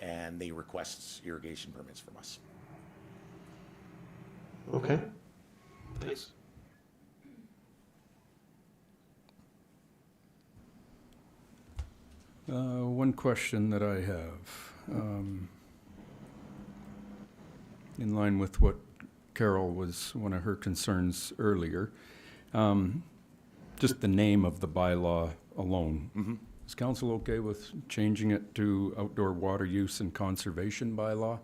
and they request irrigation permits from us. Okay. Thanks. One question that I have, in line with what Carol was, one of her concerns earlier, just the name of the bylaw alone. Mm-hmm. Is council okay with changing it to outdoor water use and conservation bylaw?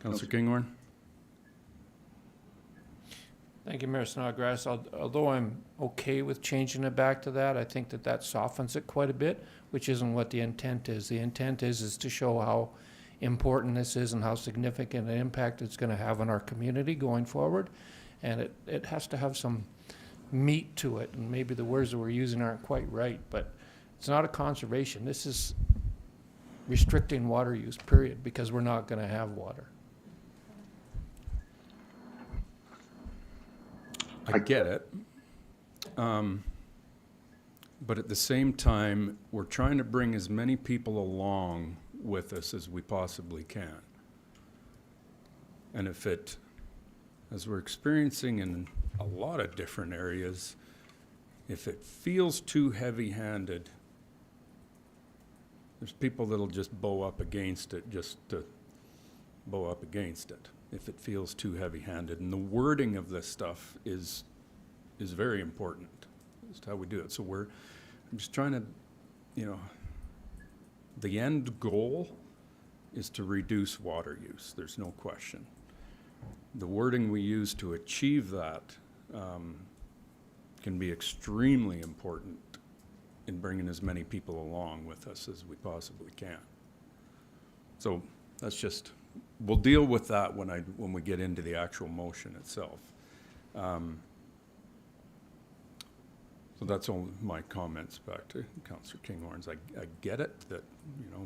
Councillor Kinghorn? Thank you, Mayor Snodgrass. Although I'm okay with changing it back to that, I think that that softens it quite a bit, which isn't what the intent is. The intent is to show how important this is and how significant an impact it's going to have on our community going forward. And it has to have some meat to it, and maybe the words that we're using aren't quite right, but it's not a conservation. This is restricting water use, period, because we're not going to have water. I get it. But at the same time, we're trying to bring as many people along with us as we possibly can. And if it, as we're experiencing in a lot of different areas, if it feels too heavy-handed, there's people that'll just bow up against it just to bow up against it if it feels too heavy-handed. And the wording of this stuff is very important as to how we do it. So I'm just trying to, the end goal is to reduce water use. There's no question. The wording we use to achieve that can be extremely important in bringing as many people along with us as we possibly can. So that's just, we'll deal with that when we get into the actual motion itself. So that's all my comments back to Councillor Kinghorn's. I get it that,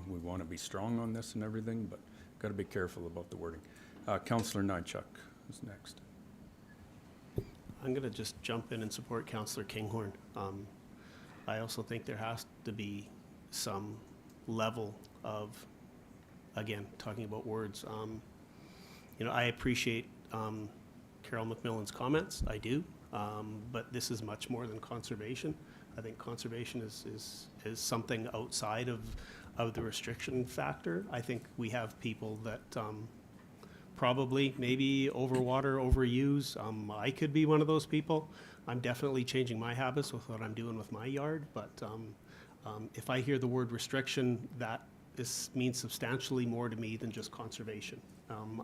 we want to be strong on this and everything, but got to be careful about the wording. Councillor Nychuk is next. I'm going to just jump in and support Councillor Kinghorn. I also think there has to be some level of, again, talking about words. I appreciate Carol McMillan's comments. I do. But this is much more than conservation. I think conservation is something outside of the restriction factor. I think we have people that probably maybe overwater, overuse. I could be one of those people. I'm definitely changing my habits with what I'm doing with my yard, but if I hear the word restriction, this means substantially more to me than just conservation.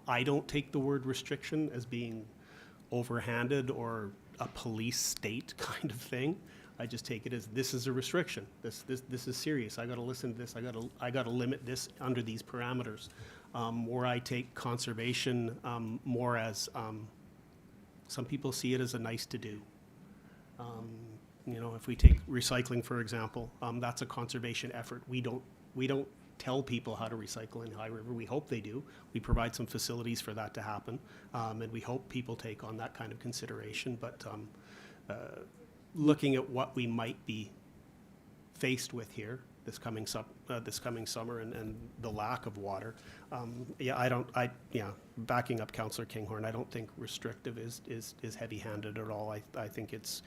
I don't take the word restriction as being overhanded or a police state kind of thing. I just take it as this is a restriction. This is serious. I got to listen to this. I got to limit this under these parameters. Or I take conservation more as some people see it as a nice to do. If we take recycling for example, that's a conservation effort. We don't tell people how to recycle in High River. We hope they do. We provide some facilities for that to happen, and we hope people take on that kind of consideration. But looking at what we might be faced with here this coming summer and the lack of water, backing up Councillor Kinghorn, I don't think restrictive is heavy-handed at all. I think it's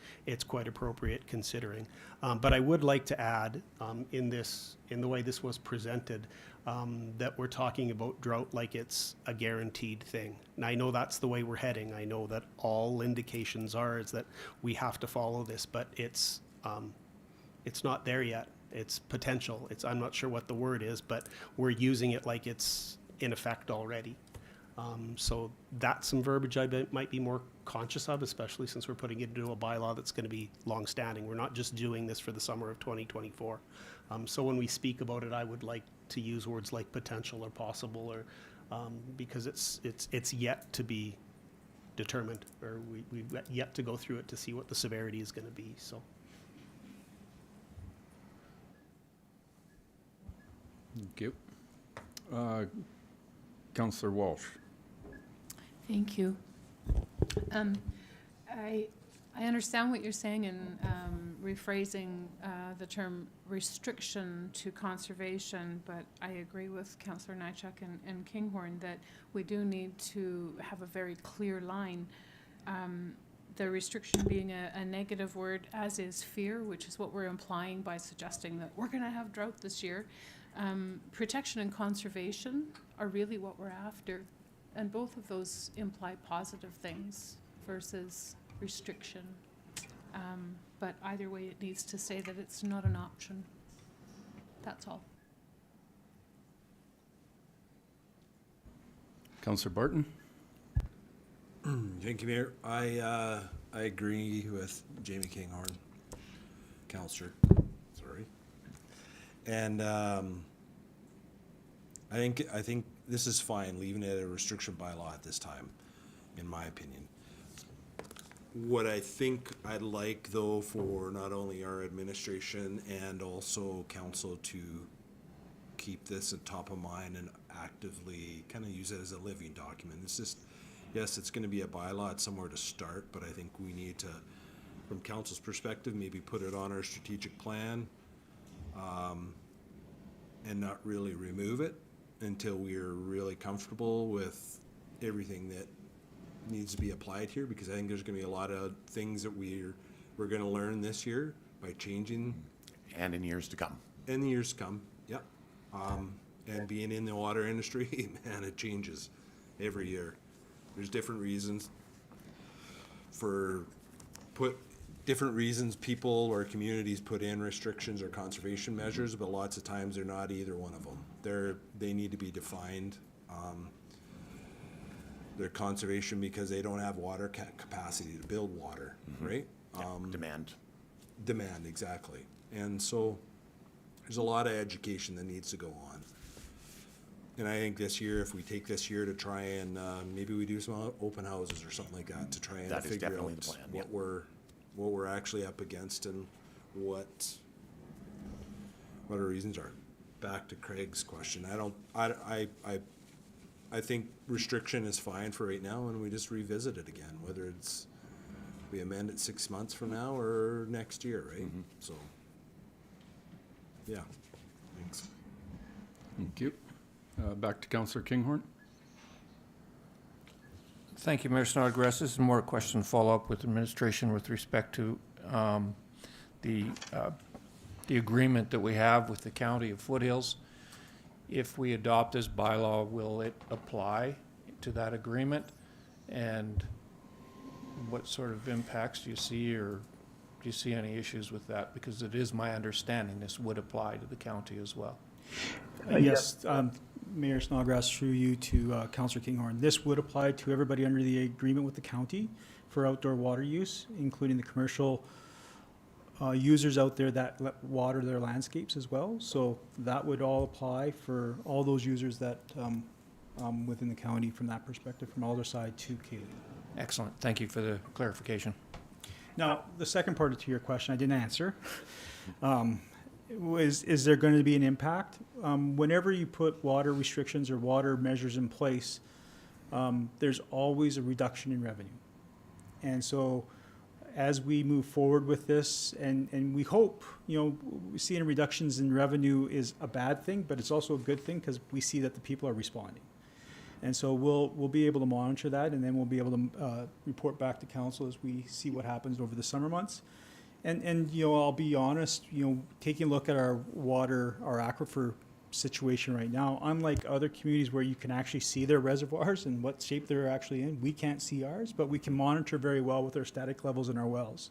quite appropriate considering. But I would like to add in the way this was presented, that we're talking about drought like it's a guaranteed thing. And I know that's the way we're heading. I know that all indications is that we have to follow this, but it's not there yet. It's potential. I'm not sure what the word is, but we're using it like it's in effect already. So that's some verbiage I might be more conscious of, especially since we're putting it into a bylaw that's going to be long-standing. We're not just doing this for the summer of 2024. So when we speak about it, I would like to use words like potential or possible, or because it's yet to be determined, or we've yet to go through it to see what the severity is going to be. So. Thank you. Councillor Walsh. Thank you. I understand what you're saying in rephrasing the term restriction to conservation, but I agree with Councillor Nychuk and Kinghorn that we do need to have a very clear line. The restriction being a negative word, as is fear, which is what we're implying by suggesting that we're going to have drought this year. Protection and conservation are really what we're after, and both of those imply positive things versus restriction. but either way, it needs to say that it's not an option. That's all. Councillor Barton? Thank you, Mayor. I agree with Jamie Kinghorn, Councillor, sorry. And I think this is fine, leaving it a restriction bylaw at this time, in my opinion. What I think I'd like, though, for not only our administration and also council to keep this at top of mind and actively kind of use it as a living document. It's just, yes, it's going to be a bylaw, it's somewhere to start, but I think we need to, from council's perspective, maybe put it on our strategic plan and not really remove it until we're really comfortable with everything that needs to be applied here, because I think there's going to be a lot of things that we're going to learn this year by changing. And in years to come. In the years to come, yep. And being in the water industry, man, it changes every year. There's different reasons people or communities put in restrictions or conservation measures, but lots of times they're not either one of them. They need to be defined. They're conservation because they don't have water capacity to build water, right? Demand. Demand, exactly. And so there's a lot of education that needs to go on. And I think this year, if we take this year to try and maybe we do some open houses or something like that to try and That is figure definitely out the plan, what we're actually up against and what our reasons are. Back to Craig's question, I think restriction is fine for right now, and we just revisit it again, whether it's we amend it 6 months from now or next year, right? So, yeah, thanks. Thank you. Back to Councillor Kinghorn. Thank you, Mayor Snodgrass. This is more a question follow-up with administration with respect to the agreement that we have with the County of Foothills. If we adopt this bylaw, will it apply to that agreement? And what sort of impacts do you see, or do you see any issues with that? Because it is my understanding this would apply to the county as well. Yes, Mayor Snodgrass, through you to Councillor Kinghorn. This would apply to everybody under the agreement with the county for outdoor water use, including the commercial users out there that water their landscapes as well. So that would all apply for all those users that within the county from that perspective, from Alderside to Kaylee. Excellent. Thank you for the clarification. Now, the second part to your question I didn't answer. Is there going to be an impact? Whenever you put water restrictions or water measures in place, there's always a reduction in revenue. And so as we move forward with this, and we hope, seeing reductions in revenue is a bad thing, but it's also a good thing because we see that the people are responding. And so we'll be able to monitor that, and then we'll be able to report back to council as we see what happens over the summer months. And I'll be honest, taking a look at our water, our aquifer situation right now, unlike other communities where you can actually see their reservoirs and what shape they're actually in, we can't see ours, but we can monitor very well with our static levels in our wells.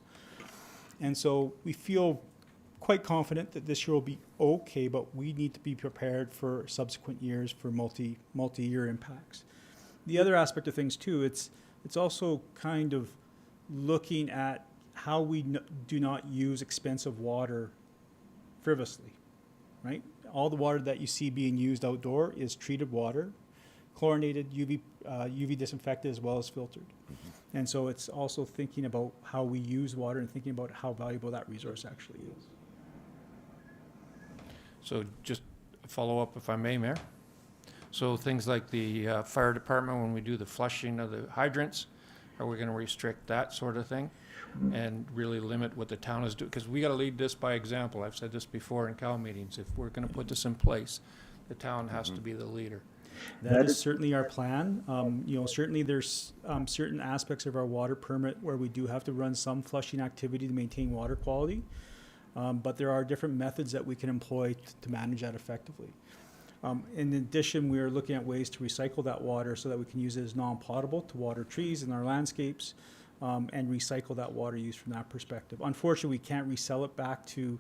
And so we feel quite confident that this year will be okay, but we need to be prepared for subsequent years for multi-year impacts. The other aspect of things too, it's also kind of looking at how we do not use expensive water frivolously, right? All the water that you see being used outdoor is treated water, chlorinated, UV disinfected, as well as filtered. And so it's also thinking about how we use water and thinking about how valuable that resource actually is. So just a follow-up, if I may, Mayor. So things like the fire department, when we do the flushing of the hydrants, are we going to restrict that sort of thing and really limit what the town is doing? Because we got to lead this by example. I've said this before in CAL meetings. If we're going to put this in place, the town has to be the leader. That is certainly our plan. Certainly there's certain aspects of our water permit where we do have to run some flushing activity to maintain water quality. But there are different methods that we can employ to manage that effectively. In addition, we are looking at ways to recycle that water so that we can use it as non-potable to water trees in our landscapes. and recycle that water use from that perspective. Unfortunately, we can't resell it back to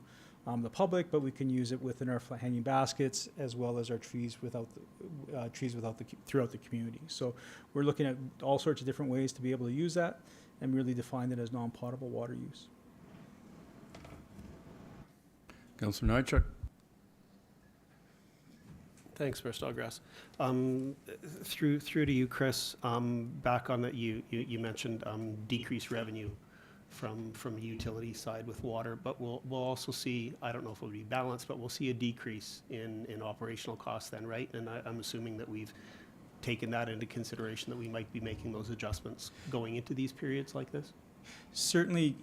the public, but we can use it within our hanging baskets as well as our trees throughout the community. So we're looking at all sorts of different ways to be able to use that and really define it as non-potable water use. Councillor Nychuk? Thanks, Mayor Snodgrass. Through to you, Chris. Back on that, you mentioned decreased revenue from the utility side with water, but we'll also see, I don't know if it'll be balanced, but we'll see a decrease in operational costs then, right? And I'm assuming that we've taken that into consideration, that we might be making those adjustments going into these periods like this? Certainly,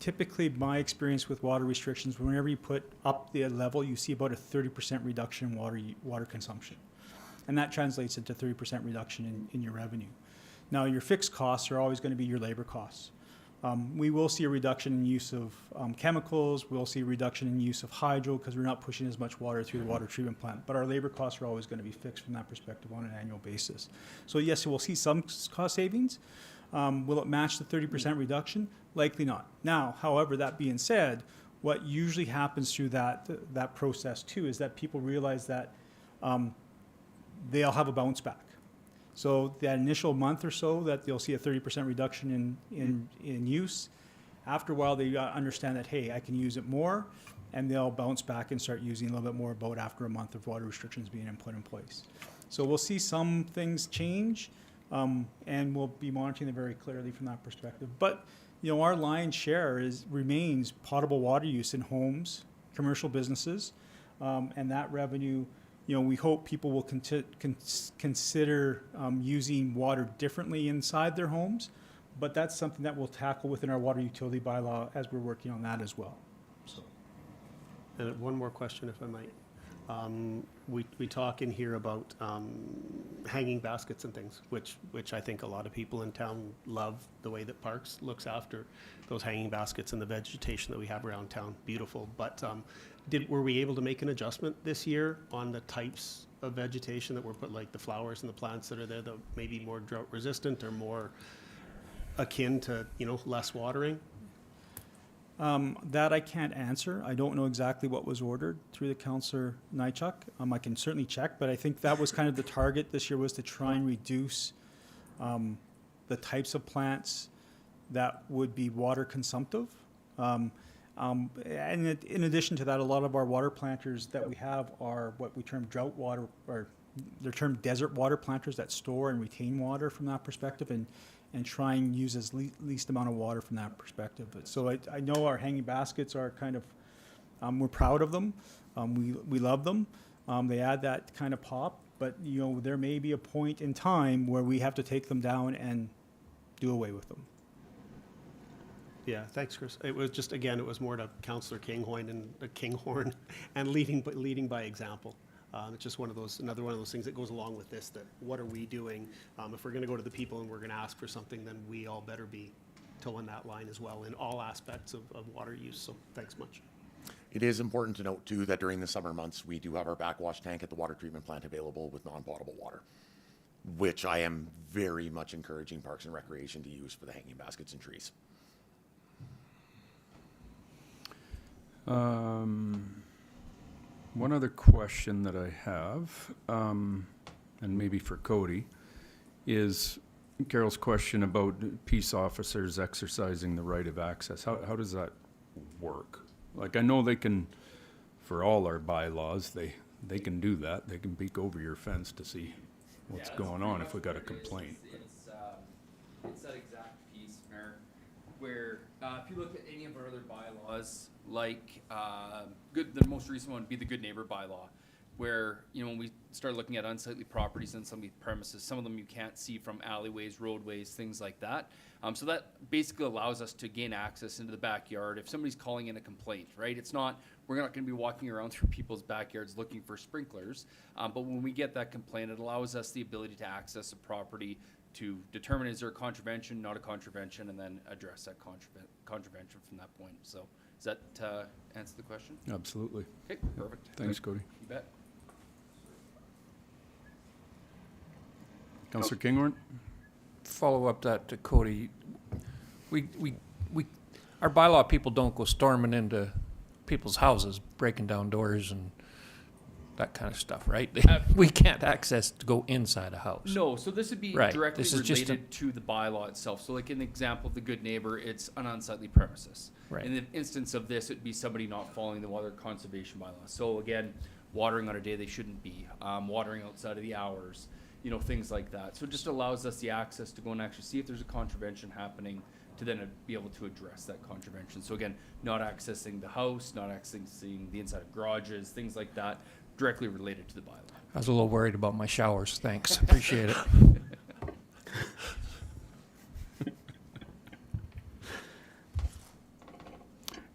typically my experience with water restrictions, whenever you put up the level, you see about a 30% reduction in water consumption. And that translates into 30% reduction in your revenue. Now, your fixed costs are always going to be your labor costs. We will see a reduction in use of chemicals. We'll see a reduction in use of hydro because we're not pushing as much water through the water treatment plant. But our labor costs are always going to be fixed from that perspective on an annual basis. So yes, we'll see some cost savings. Will it match the 30% reduction? Likely not. Now, however, that being said, what usually happens through that process too is that people realize that they'll have a bounce back. So that initial month or so that they'll see a 30% reduction in use. After a while, they understand that, hey, I can use it more, and they'll bounce back and start using a little bit more about after a month of water restrictions being put in place. So we'll see some things change, and we'll be monitoring it very clearly from that perspective. But our lion's share remains potable water use in homes, commercial businesses, and that revenue. We hope people will consider using water differently inside their homes, but that's something that we'll tackle within our water utility bylaw as we're working on that as well. So. And one more question, if I might. We talk in here about hanging baskets and things, which I think a lot of people in town love the way that Parks looks after those hanging baskets and the vegetation that we have around town. Beautiful. But were we able to make an adjustment this year on the types of vegetation that were put, like the flowers and the plants that are there, that may be more drought resistant or more akin to less watering? That I can't answer. I don't know exactly what was ordered through the Councillor Nychuk. I can certainly check, but I think that was kind of the target this year, was to try and reduce the types of plants that would be water consumptive. And in addition to that, a lot of our water planters that we have are what we term drought water, or they're termed desert water planters that store and retain water from that perspective, and try and use as least amount of water from that perspective. So I know our hanging baskets are kind of, we're proud of them. We love them. They add that kind of pop, but there may be a point in time where we have to take them down and do away with them. Yeah, thanks, Chris. It was just, again, it was more to Councillor Kinghorn and leading by example. It's just another one of those things that goes along with this, that what are we doing? If we're going to go to the people and we're going to ask for something, then we all better be towing that line as well in all aspects of water use. So thanks much. It is important to note too that during the summer months, we do have our backwash tank at the water treatment plant available with non-potable water, which I am very much encouraging Parks and Recreation to use for the hanging baskets and trees. One other question that I have, and maybe for Cody, is Carol's question about peace officers exercising the right of access. How does that work? Like, I know they can, for all our bylaws, they can do that. They can peek over your fence to see what's going on if we got a complaint. It's that exact piece, Mayor, where if you look at any of our other bylaws, like the most recent one would be the Good Neighbor bylaw, where when we start looking at unsightly properties on some of these premises, some of them you can't see from alleyways, roadways, things like that. So that basically allows us to gain access into the backyard if somebody's calling in a complaint, right? We're not going to be walking around through people's backyards looking for sprinklers, but when we get that complaint, it allows us the ability to access a property to determine is there a contravention, not a contravention, and then address that contravention from that point. So does that answer the question? Absolutely. Okay, perfect. Thanks, Cody. You bet. Councillor Kinghorn? Follow up that to Cody. our bylaw people don't go storming into people's houses, breaking down doors and that kind of stuff, right? We can't access to go inside a house. No, so this would be Right, directly this is just a- related to the bylaw itself. So like in the example of the good neighbor, it's an unsightly premises. Right. In the instance of this, it'd be somebody not following the water conservation bylaw. So again, watering on a day they shouldn't be, watering outside of the hours, you know, things like that. So it just allows us the access to go and actually see if there's a contravention happening to then be able to address that contravention. So again, not accessing the house, not accessing the inside of garages, things like that, directly related to the bylaw. I was a little worried about my showers. Thanks, appreciate it.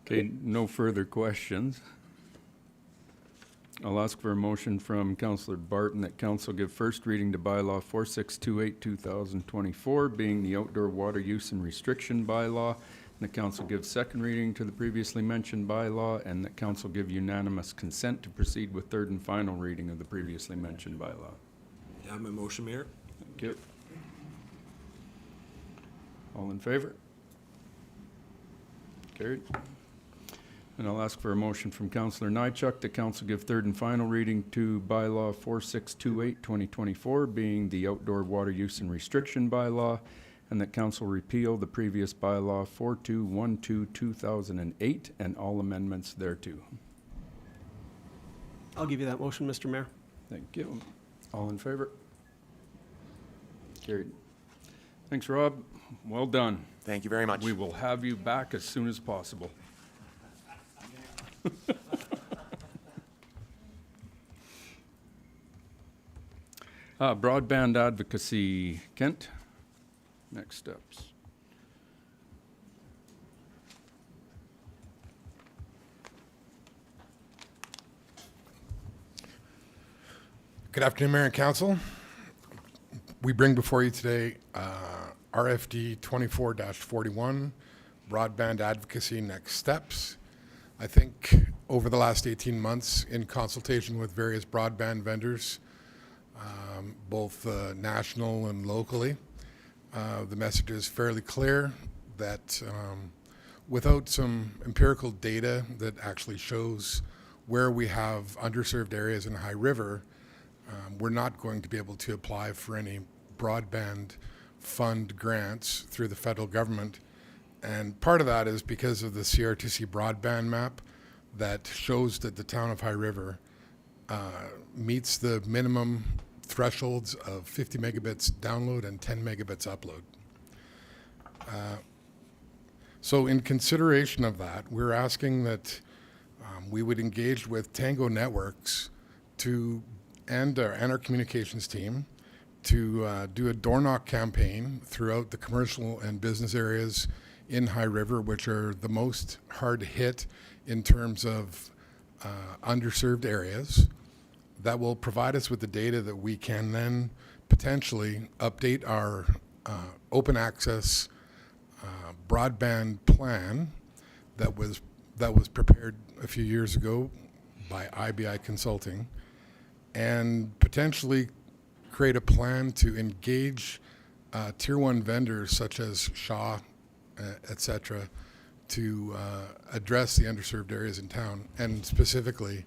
Okay, no further questions. I'll ask for a motion from Councillor Barton that council give first reading to bylaw 4628, 2024, being the outdoor water use and restriction bylaw. And the council give second reading to the previously mentioned bylaw, and that council give unanimous consent to proceed with third and final reading of the previously mentioned bylaw. You have my motion, Mayor? Thank you. All in favor? Carried. And I'll ask for a motion from Councillor Nychuk that council give third and final reading to bylaw 4628, 2024, being the outdoor water use and restriction bylaw, and that council repeal the previous bylaw 4212, 2008, and all amendments thereto. I'll give you that motion, Mr. Mayor. Thank you. All in favor? Carried. Thanks, Rob. Well done. Thank you very much. We will have you back as soon as possible. Broadband advocacy, Kent, next steps. Good afternoon, Mayor and Council. We bring before you today RFD 24-41, Broadband Advocacy Next Steps. I think over the last 18 months, in consultation with various broadband vendors, both national and locally, the message is fairly clear that without some empirical data that actually shows where we have underserved areas in High River, we're not going to be able to apply for any broadband fund grants through the federal government. And part of that is because of the CRTC broadband map that shows that the town of High River meets the minimum thresholds of 50 megabits download and 10 megabits upload. So in consideration of that, we're asking that we would engage with Tango Networks and our communications team to do a door knock campaign throughout the commercial and business areas in High River, which are the most hard hit in terms of underserved areas. That will provide us with the data that we can then potentially update our open access broadband plan that was prepared a few years ago by IBI Consulting, and potentially create a plan to engage tier one vendors such as Shaw, et cetera, to address the underserved areas in town, and specifically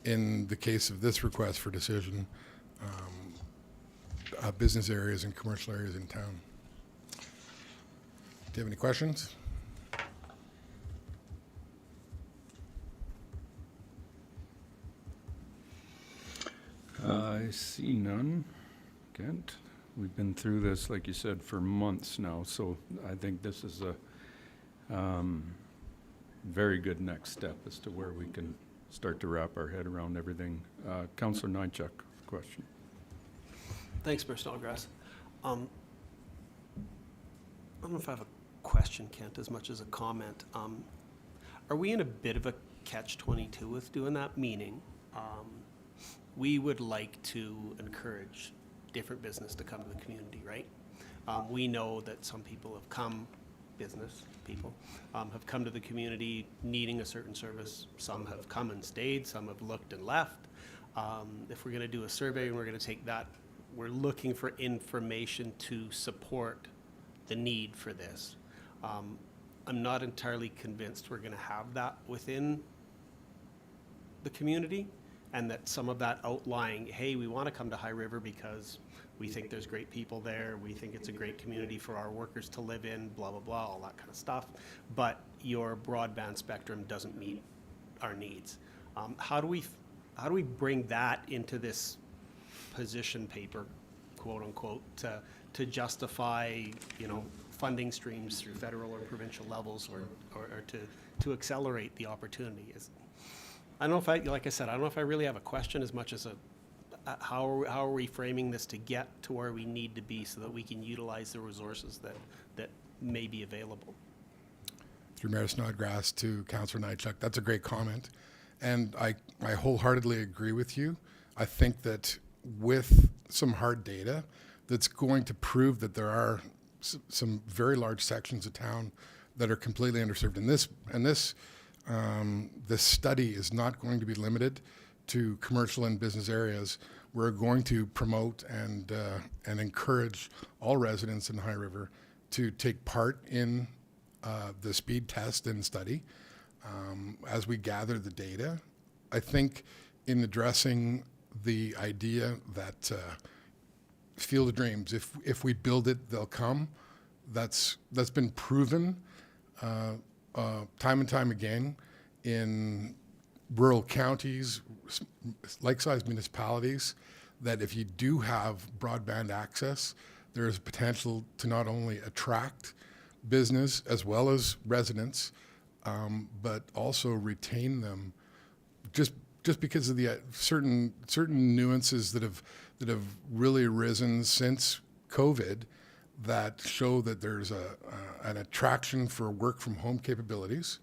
in the case of this request for decision, business areas and commercial areas in town. Do you have any questions? I see none. Kent, we've been through this, like you said, for months now, so I think this is a very good next step as to where we can start to wrap our head around everything. Councillor Nychuk, question. Thanks, Mayor Snodgrass. I don't know if I have a question, Kent, as much as a comment. Are we in a bit of a catch-22 with doing that? Meaning, we would like to encourage different business to come to the community, right? We know that some people have come, business people, have come to the community needing a certain service. Some have come and stayed, some have looked and left. If we're gonna do a survey and we're gonna take that, we're looking for information to support the need for this. I'm not entirely convinced we're gonna have that within the community, and that some of that outlying, hey, we want to come to High River because we think there's great people there, we think it's a great community for our workers to live in, blah, blah, blah, all that kind of stuff, but your broadband spectrum doesn't meet our needs. How do we bring that into this position paper, quote unquote, to justify, you know, funding streams through federal or provincial levels, or to accelerate the opportunity? I don't know if like I said, I don't know if I really have a question as much as how are we framing this to get to where we need to be so that we can utilize the resources that may be available? Through Mayor Snodgrass to Councillor Nychuk, that's a great comment. And I wholeheartedly agree with you. I think that with some hard data that's going to prove that there are some very large sections of town that are completely underserved. And this study is not going to be limited to commercial and business areas. We're going to promote and encourage all residents in High River to take part in the speed test and study as we gather the data. I think in addressing the idea that Field of Dreams, if we build it, they'll come. That's been proven time and time again in rural counties, like-sized municipalities, that if you do have broadband access, there is potential to not only attract business as well as residents, but also retain them, just because of the certain nuances that have really arisen since COVID, that show that there's an attraction for work from home capabilities,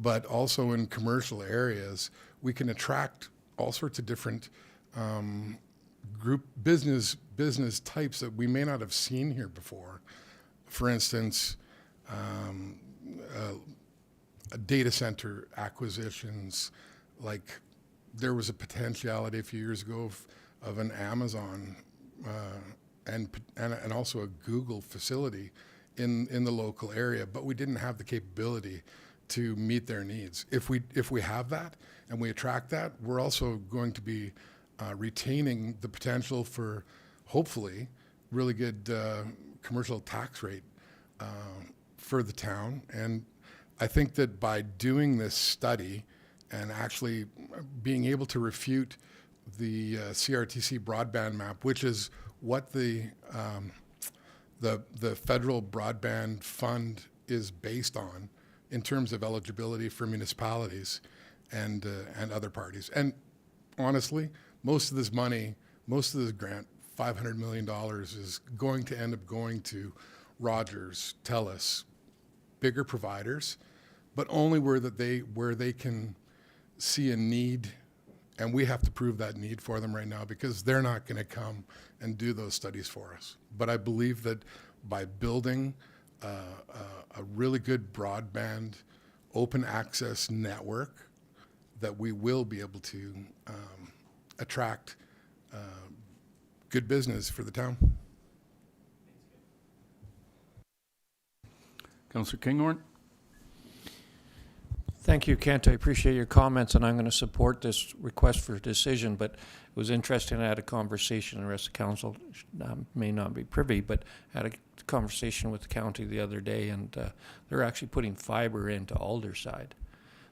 but also in commercial areas, we can attract all sorts of different group business types that we may not have seen here before. For instance, data center acquisitions, like there was a potentiality a few years ago of an Amazon and also a Google facility in the local area, but we didn't have the capability to meet their needs. If we have that and we attract that, we're also going to be retaining the potential for hopefully really good commercial tax rate for the town. And I think that by doing this study and actually being able to refute the CRTC broadband map, which is what the federal broadband fund is based on in terms of eligibility for municipalities and other parties. And honestly, most of this money, most of this grant, $500 million, is going to end up going to Rogers, TELUS, bigger providers, but only where they can see a need, and we have to prove that need for them right now because they're not going to come and do those studies for us. But I believe that by building a really good broadband open access network, that we will be able to attract good business for the town. Councillor Kinghorn? Thank you, Kent. I appreciate your comments, and I'm going to support this request for a decision, but it was interesting. I had a conversation, the rest of council may not be privy, but I had a conversation with the county the other day, and they're actually putting fiber into Alderside.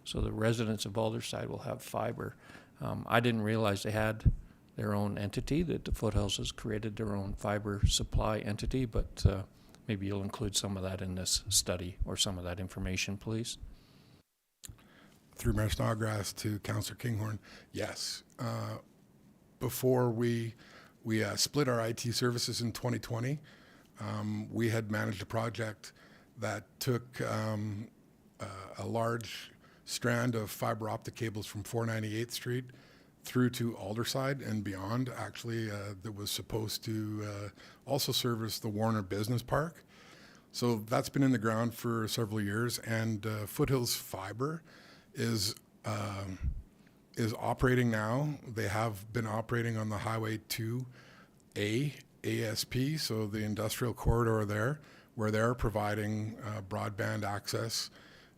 So the residents of Alderside will have fiber. I didn't realize they had their own entity, that the Foothills has created their own fiber supply entity, but maybe you'll include some of that in this study or some of that information, please. Through Mayor Snodgrass to Councillor Kinghorn, yes. Before we split our IT services in 2020, we had managed a project that took a large strand of fiber optic cables from 498th Street through to Alderside and beyond, actually, that was supposed to also service the Warner Business Park. So that's been in the ground for several years, and Foothills Fiber is operating now. They have been operating on the Highway 2A ASP, so the industrial corridor there, where they're providing broadband access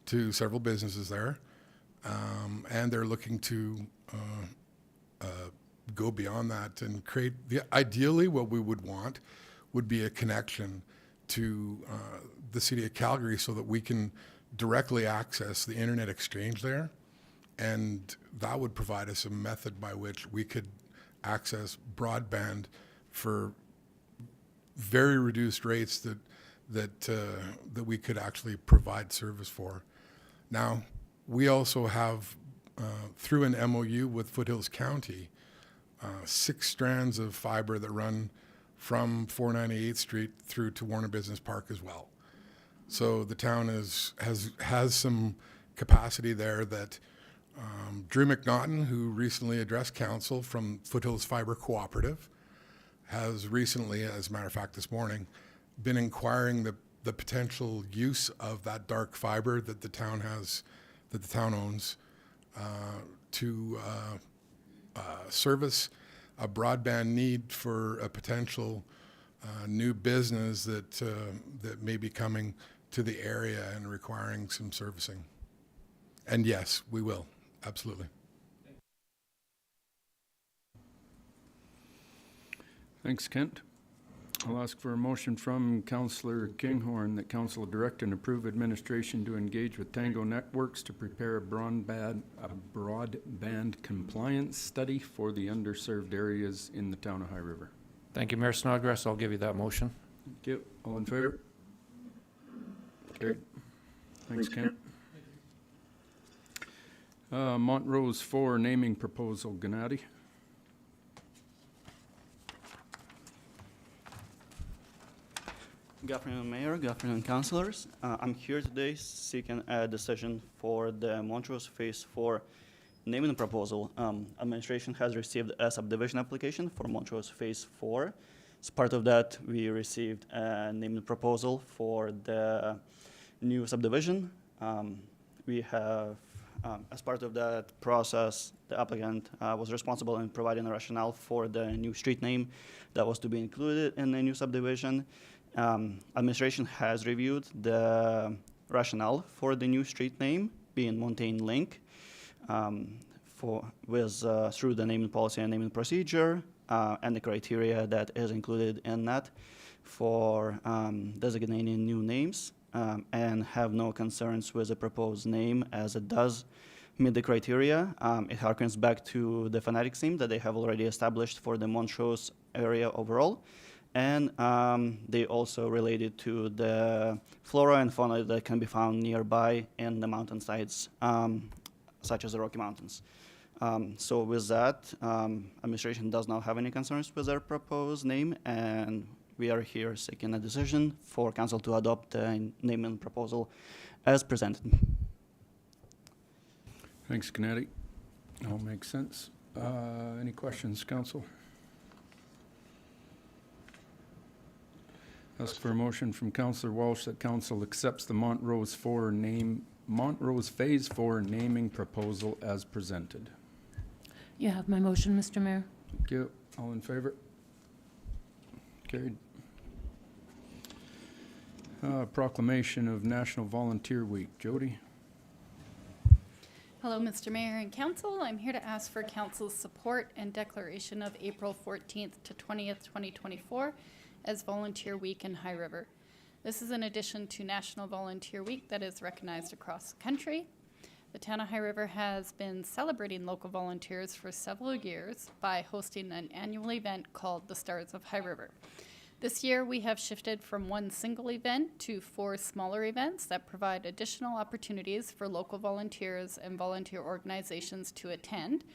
to several businesses there. And they're looking to go beyond that and create, ideally what we would want would be a connection to the city of Calgary so that we can directly access the internet exchange there. And that would provide us a method by which we could access broadband for very reduced rates that we could actually provide service for. Now, we also have, through an MOU with Foothills County, 6 strands of fiber that run from 498th Street through to Warner Business Park as well. So the town has some capacity there that Drew McNaughton, who recently addressed council from Foothills Fiber Cooperative, has recently, as a matter of fact this morning, been inquiring the potential use of that dark fiber that the town owns to service a broadband need for a potential new business that may be coming to the area and requiring some servicing. And yes, we will, absolutely. Thanks, Kent. I'll ask for a motion from Councillor Kinghorn that council direct and approve administration to engage with Tango Networks to prepare a broadband compliance study for the underserved areas in the town of High River. Thank you, Mayor Snodgrass. I'll give you that motion. Thank you. All in favor? Carried. Thanks, Kent. Montrose 4 naming proposal, Gennady. Good afternoon, Mayor. Good afternoon, councillors. I'm here today seeking a decision for the Montrose Phase 4 naming proposal. Administration has received a subdivision application for Montrose Phase 4. As part of that, we received a naming proposal for the new subdivision. We have, as part of that process, the applicant was responsible in providing a rationale for the new street name that was to be included in the new subdivision. Administration has reviewed the rationale for the new street name, being Montaigne Link, through the naming policy and naming procedure, and the criteria that is included in that for designating new names, and have no concerns with the proposed name as it does meet the criteria. It harkens back to the phonetic theme that they have already established for the Montrose area overall. And they also related to the flora and fauna that can be found nearby in the mountainsides, such as the Rocky Mountains. So with that, administration does not have any concerns with their proposed name, and we are here seeking a decision for council to adopt the naming proposal as presented. Thanks, Gennady. All makes sense. Any questions, council? Ask for a motion from Councillor Walsh that council accepts the Montrose Phase 4 naming proposal as presented. You have my motion, Mr. Mayor. Thank you. All in favor? Carried. Proclamation of National Volunteer Week. Jody? Hello, Mr. Mayor and Council. I'm here to ask for Council's support and declaration of April 14th to 20th, 2024 as Volunteer Week in High River. This is in addition to National Volunteer Week that is recognized across the country. The town of High River has been celebrating local volunteers for several years by hosting an annual event called the Stars of High River. This year we have shifted from one single event to 4 smaller events that provide additional opportunities for local volunteers and volunteer organizations to attend,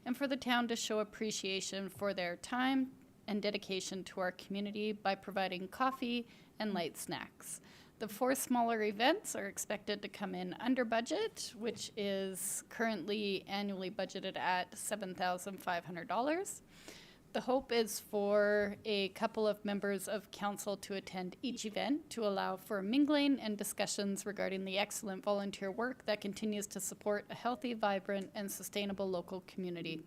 and for the town to show appreciation for their time and dedication to our community by providing coffee and light snacks. The 4 smaller events are expected to come in under budget, which is currently annually budgeted at $7,500. The hope is for a couple of members of council to attend each event to allow for mingling and discussions regarding the excellent volunteer work that continues to support a healthy, vibrant, and sustainable local community.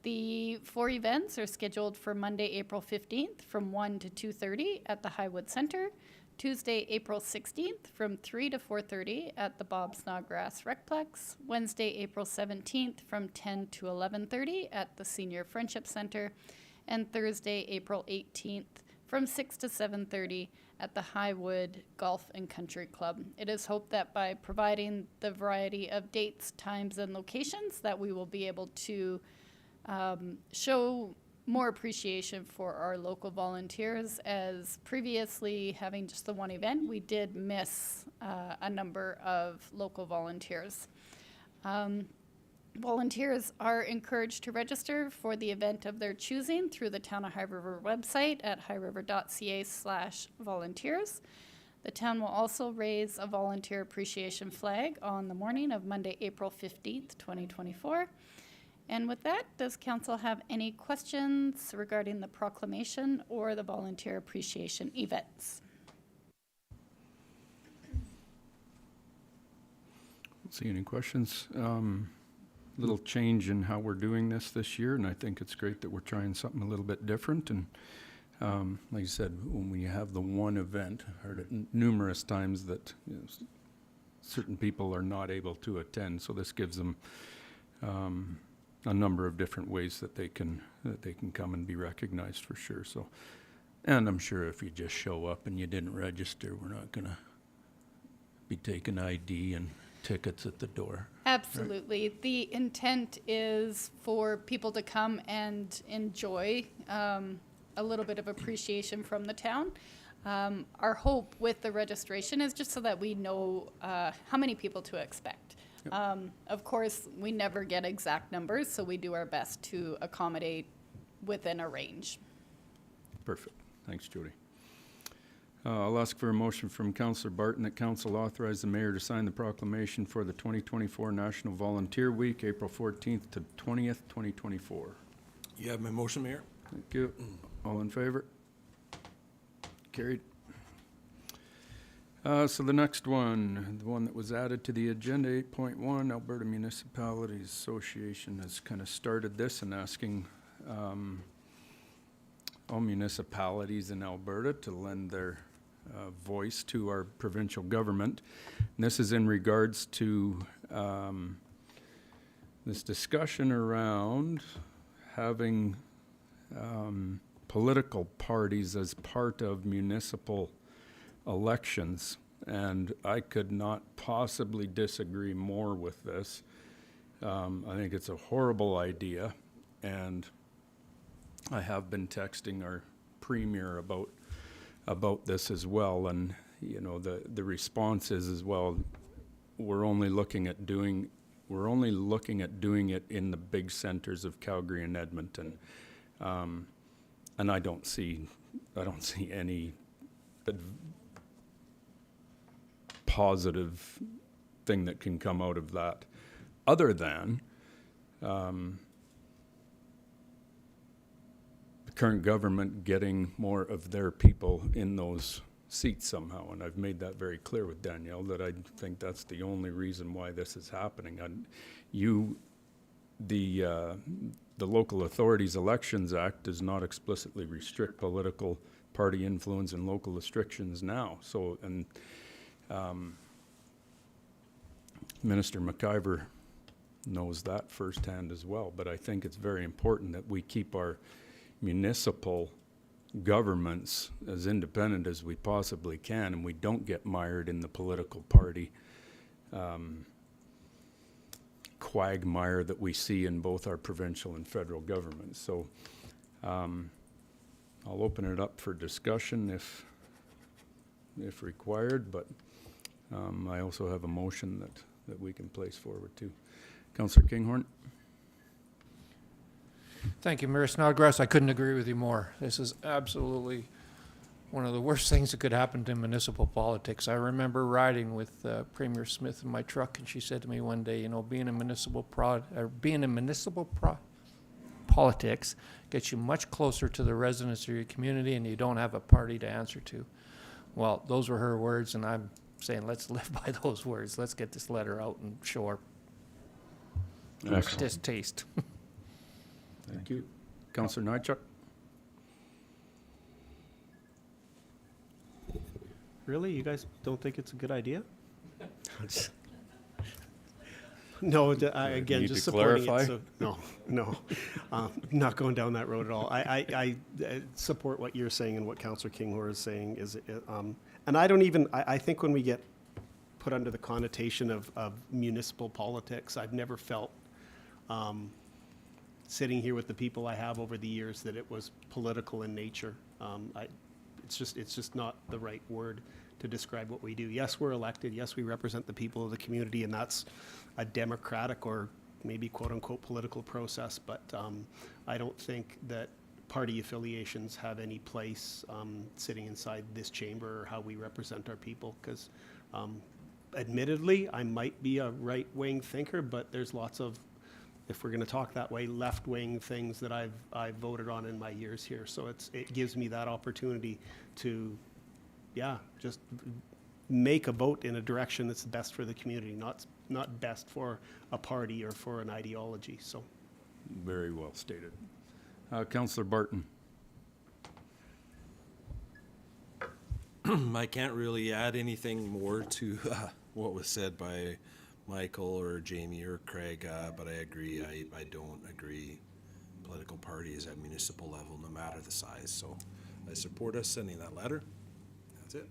The 4 events are scheduled for Monday, April 15th from 1 to 2:30 at the Highwood Center, Tuesday, April 16th from 3 to 4:30 at the Bob Snodgrass Recplex. Wednesday, April 17th from 10 to 11:30 at the Senior Friendship Center. And Thursday, April 18th from 6 to 7:30 at the Highwood Golf and Country Club. It is hoped that by providing the variety of dates, times, and locations that we will be able to show more appreciation for our local volunteers, as previously having just the one event, we did miss a number of local volunteers. Volunteers are encouraged to register for the event of their choosing through the Town of High River website at highriver.ca/volunteers. The town will also raise a volunteer appreciation flag on the morning of Monday, April 15th, 2024. And with that, does council have any questions regarding the proclamation or the volunteer appreciation events? See any questions? Little change in how we're doing this year, and I think it's great that we're trying something a little bit different. And like I said, when we have the one event, I heard it numerous times that certain people are not able to attend, so this gives them a number of different ways that they can come and be recognized for sure. So, and I'm sure if you just show up and you didn't register, we're not gonna be taking ID and tickets at the door. Absolutely. Right. The intent is for people to come and enjoy a little bit of appreciation from the town. Our hope with the registration is just so that we know how many people to expect. Yep. Of course, we never get exact numbers, so we do our best to accommodate within a range. Perfect. Thanks, Jody. I'll ask for a motion from Councillor Barton that council authorize the mayor to sign the proclamation for the 2024 National Volunteer Week, April 14th to 20th, 2024. You have my motion, Mayor? Thank you. All in favor? Carried. So the next one, the one that was added to the agenda, 8.1, Alberta Municipalities Association has kind of started this and asking all municipalities in Alberta to lend their voice to our provincial government. And this is in regards to this discussion around having political parties as part of municipal elections, and I could not possibly disagree more with this. I think it's a horrible idea, and I have been texting our premier about this as well, and you know the response is as well, we're only looking at doing it in the big centers of Calgary and Edmonton, and I don't see any positive thing that can come out of that, other than the current government getting more of their people in those seats somehow. And I've made that very clear with Danielle that I think that's the only reason why this is happening. And the Local Authorities Elections Act does not explicitly restrict political party influence and local restrictions now. So, and Minister McIver knows that firsthand as well, but I think it's very important that we keep our municipal governments as independent as we possibly can, and we don't get mired in the political party quagmire that we see in both our provincial and federal governments. So I'll open it up for discussion if required, but I also have a motion that we can place forward too. Councillor Kinghorn. Thank you, Mayor Snodgrass. I couldn't agree with you more. This is absolutely one of the worst things that could happen to municipal politics. I remember riding with Premier Smith in my truck, and she said to me one day, you know, being in municipal politics gets you much closer to the residents of your community, and you don't have a party to answer to. Well, those were her words, and I'm saying let's live by those words. Let's get this letter out and show our distaste. Thank you. Councillor Nychuk. Really? You guys don't think it's a good idea? No, again, Need just to supporting clarify? it. So, no, not going down that road at all. I support what you're saying and what Councillor Kinghorn is saying. And I don't even, I think when we get put under the connotation of municipal politics, I've never felt, sitting here with the people I have over the years, that it was political in nature. It's just not the right word to describe what we do. Yes, we're elected. Yes, we represent the people of the community, and that's a democratic or maybe quote-unquote political process. But I don't think that party affiliations have any place sitting inside this chamber or how we represent our people. Because admittedly, I might be a right-wing thinker, but there's lots of, if we're going to talk that way, left-wing things that I've voted on in my years here. So it gives me that opportunity to, just make a vote in a direction that's best for the community, not best for a party or for an ideology. So, Very well stated. Councillor Barton. I can't really add anything more to what was said by Michael or Jamie or Craig, but I agree. I don't agree political parties at municipal level, no matter the size. So I support us sending that letter. That's it.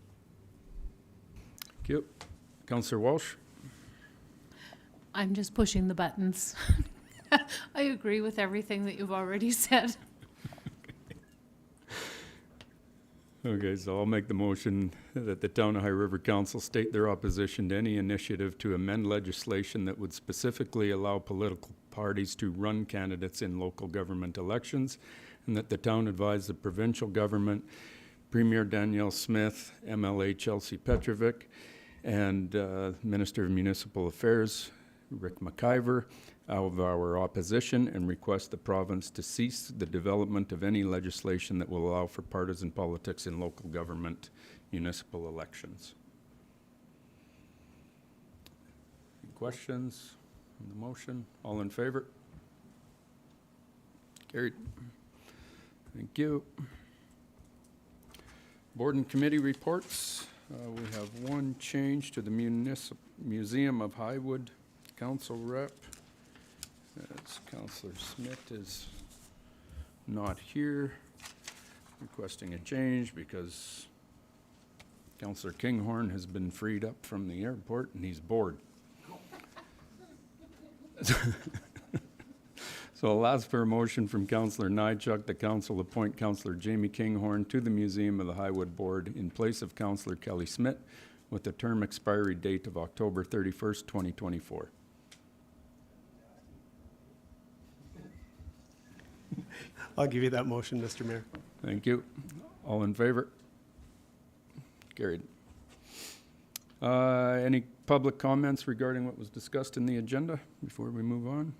Thank you. Councillor Walsh. I'm just pushing the buttons. I agree with everything that you've already said. Okay, so I'll make the motion that the Town of High River Council state their opposition to any initiative to amend legislation that would specifically allow political parties to run candidates in local government elections, and that the town advise the provincial government, Premier Danielle Smith, MLA Chelsea Petrovic, and Minister of Municipal Affairs, Rick McIver, of our opposition, and request the province to cease the development of any legislation that will allow for partisan politics in local government municipal elections. Any questions on the motion? All in favor? Carried. Thank you. Board and committee reports. We have one change to the Museum of Highwood Council Rep. As Councillor Smith is not here, requesting a change because Councillor Kinghorn has been freed up from the airport and he's bored. So I'll ask for a motion from Councillor Nychuk, the council appoint Councillor Jamie Kinghorn to the Museum of the Highwood Board in place of Councillor Kelly Smith with a term expiry date of October 31st, 2024. I'll give you that motion, Mr. Mayor. Thank you. All in favor? Carried. Any public comments regarding what was discussed in the agenda before we move on?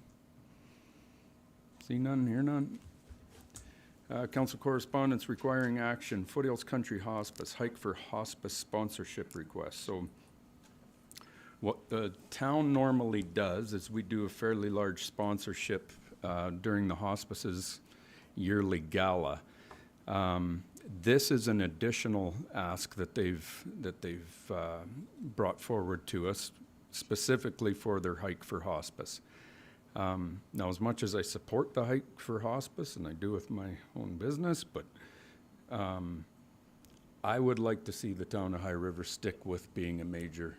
See none, hear none. Council correspondence requiring action. Foothills Country Hospice, Hike for Hospice sponsorship request. So what the town normally does is we do a fairly large sponsorship during the hospice's yearly gala. This is an additional ask that they've brought forward to us specifically for their Hike for Hospice. Now, as much as I support the Hike for Hospice, and I do with my own business, but I would like to see the town of High River stick with being a major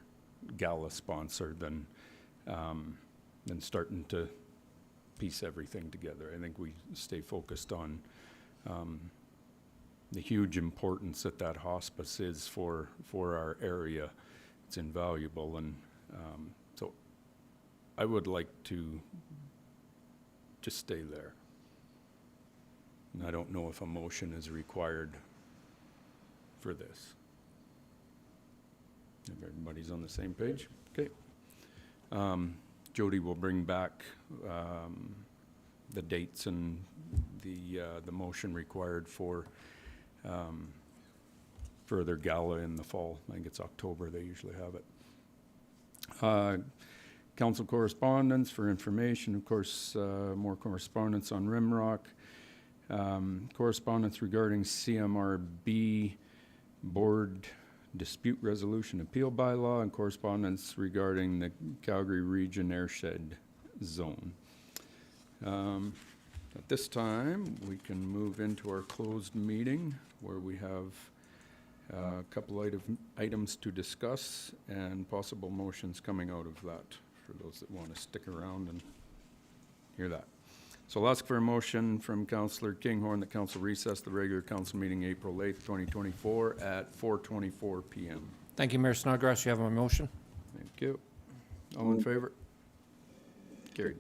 gala sponsor than starting to piece everything together. I think we stay focused on the huge importance that hospice is for our area. It's invaluable, and so I would like to just stay there. And I don't know if a motion is required for this. If everybody's on the same page, okay. Jody will bring back the dates and the motion required for further gala in the fall. I think it's October they usually have it. Council correspondence for information, of course, more correspondence on Rimrock. Correspondence regarding CMRB board dispute resolution appeal bylaw and correspondence regarding the Calgary Region airshed zone. At this time, we can move into our closed meeting where we have a couple items to discuss and possible motions coming out of that for those that want to stick around and hear that. So I'll ask for a motion from Councillor Kinghorn that council recess the regular council meeting April 8th, 2024 at 4:24 p.m. Thank you, Mayor Snodgrass. You have my motion. Thank you. All in favor? Carried.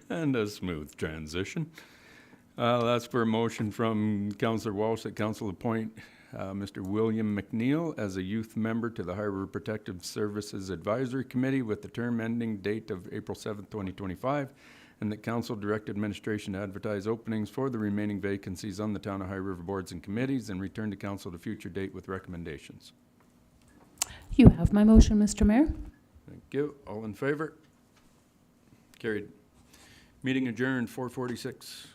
And a smooth transition. I'll ask for a motion from Councillor Walsh that council appoint Mr. William McNeil as a youth member to the High River Protective Services Advisory Committee with the term ending date of April 7th, 2025, and that council direct administration to advertise openings for the remaining vacancies on the Town of High River boards and committees and return to council at a future date with recommendations. You have my motion, Mr. Mayor. Thank you. All in favor? Carried. Meeting adjourned, 4:46.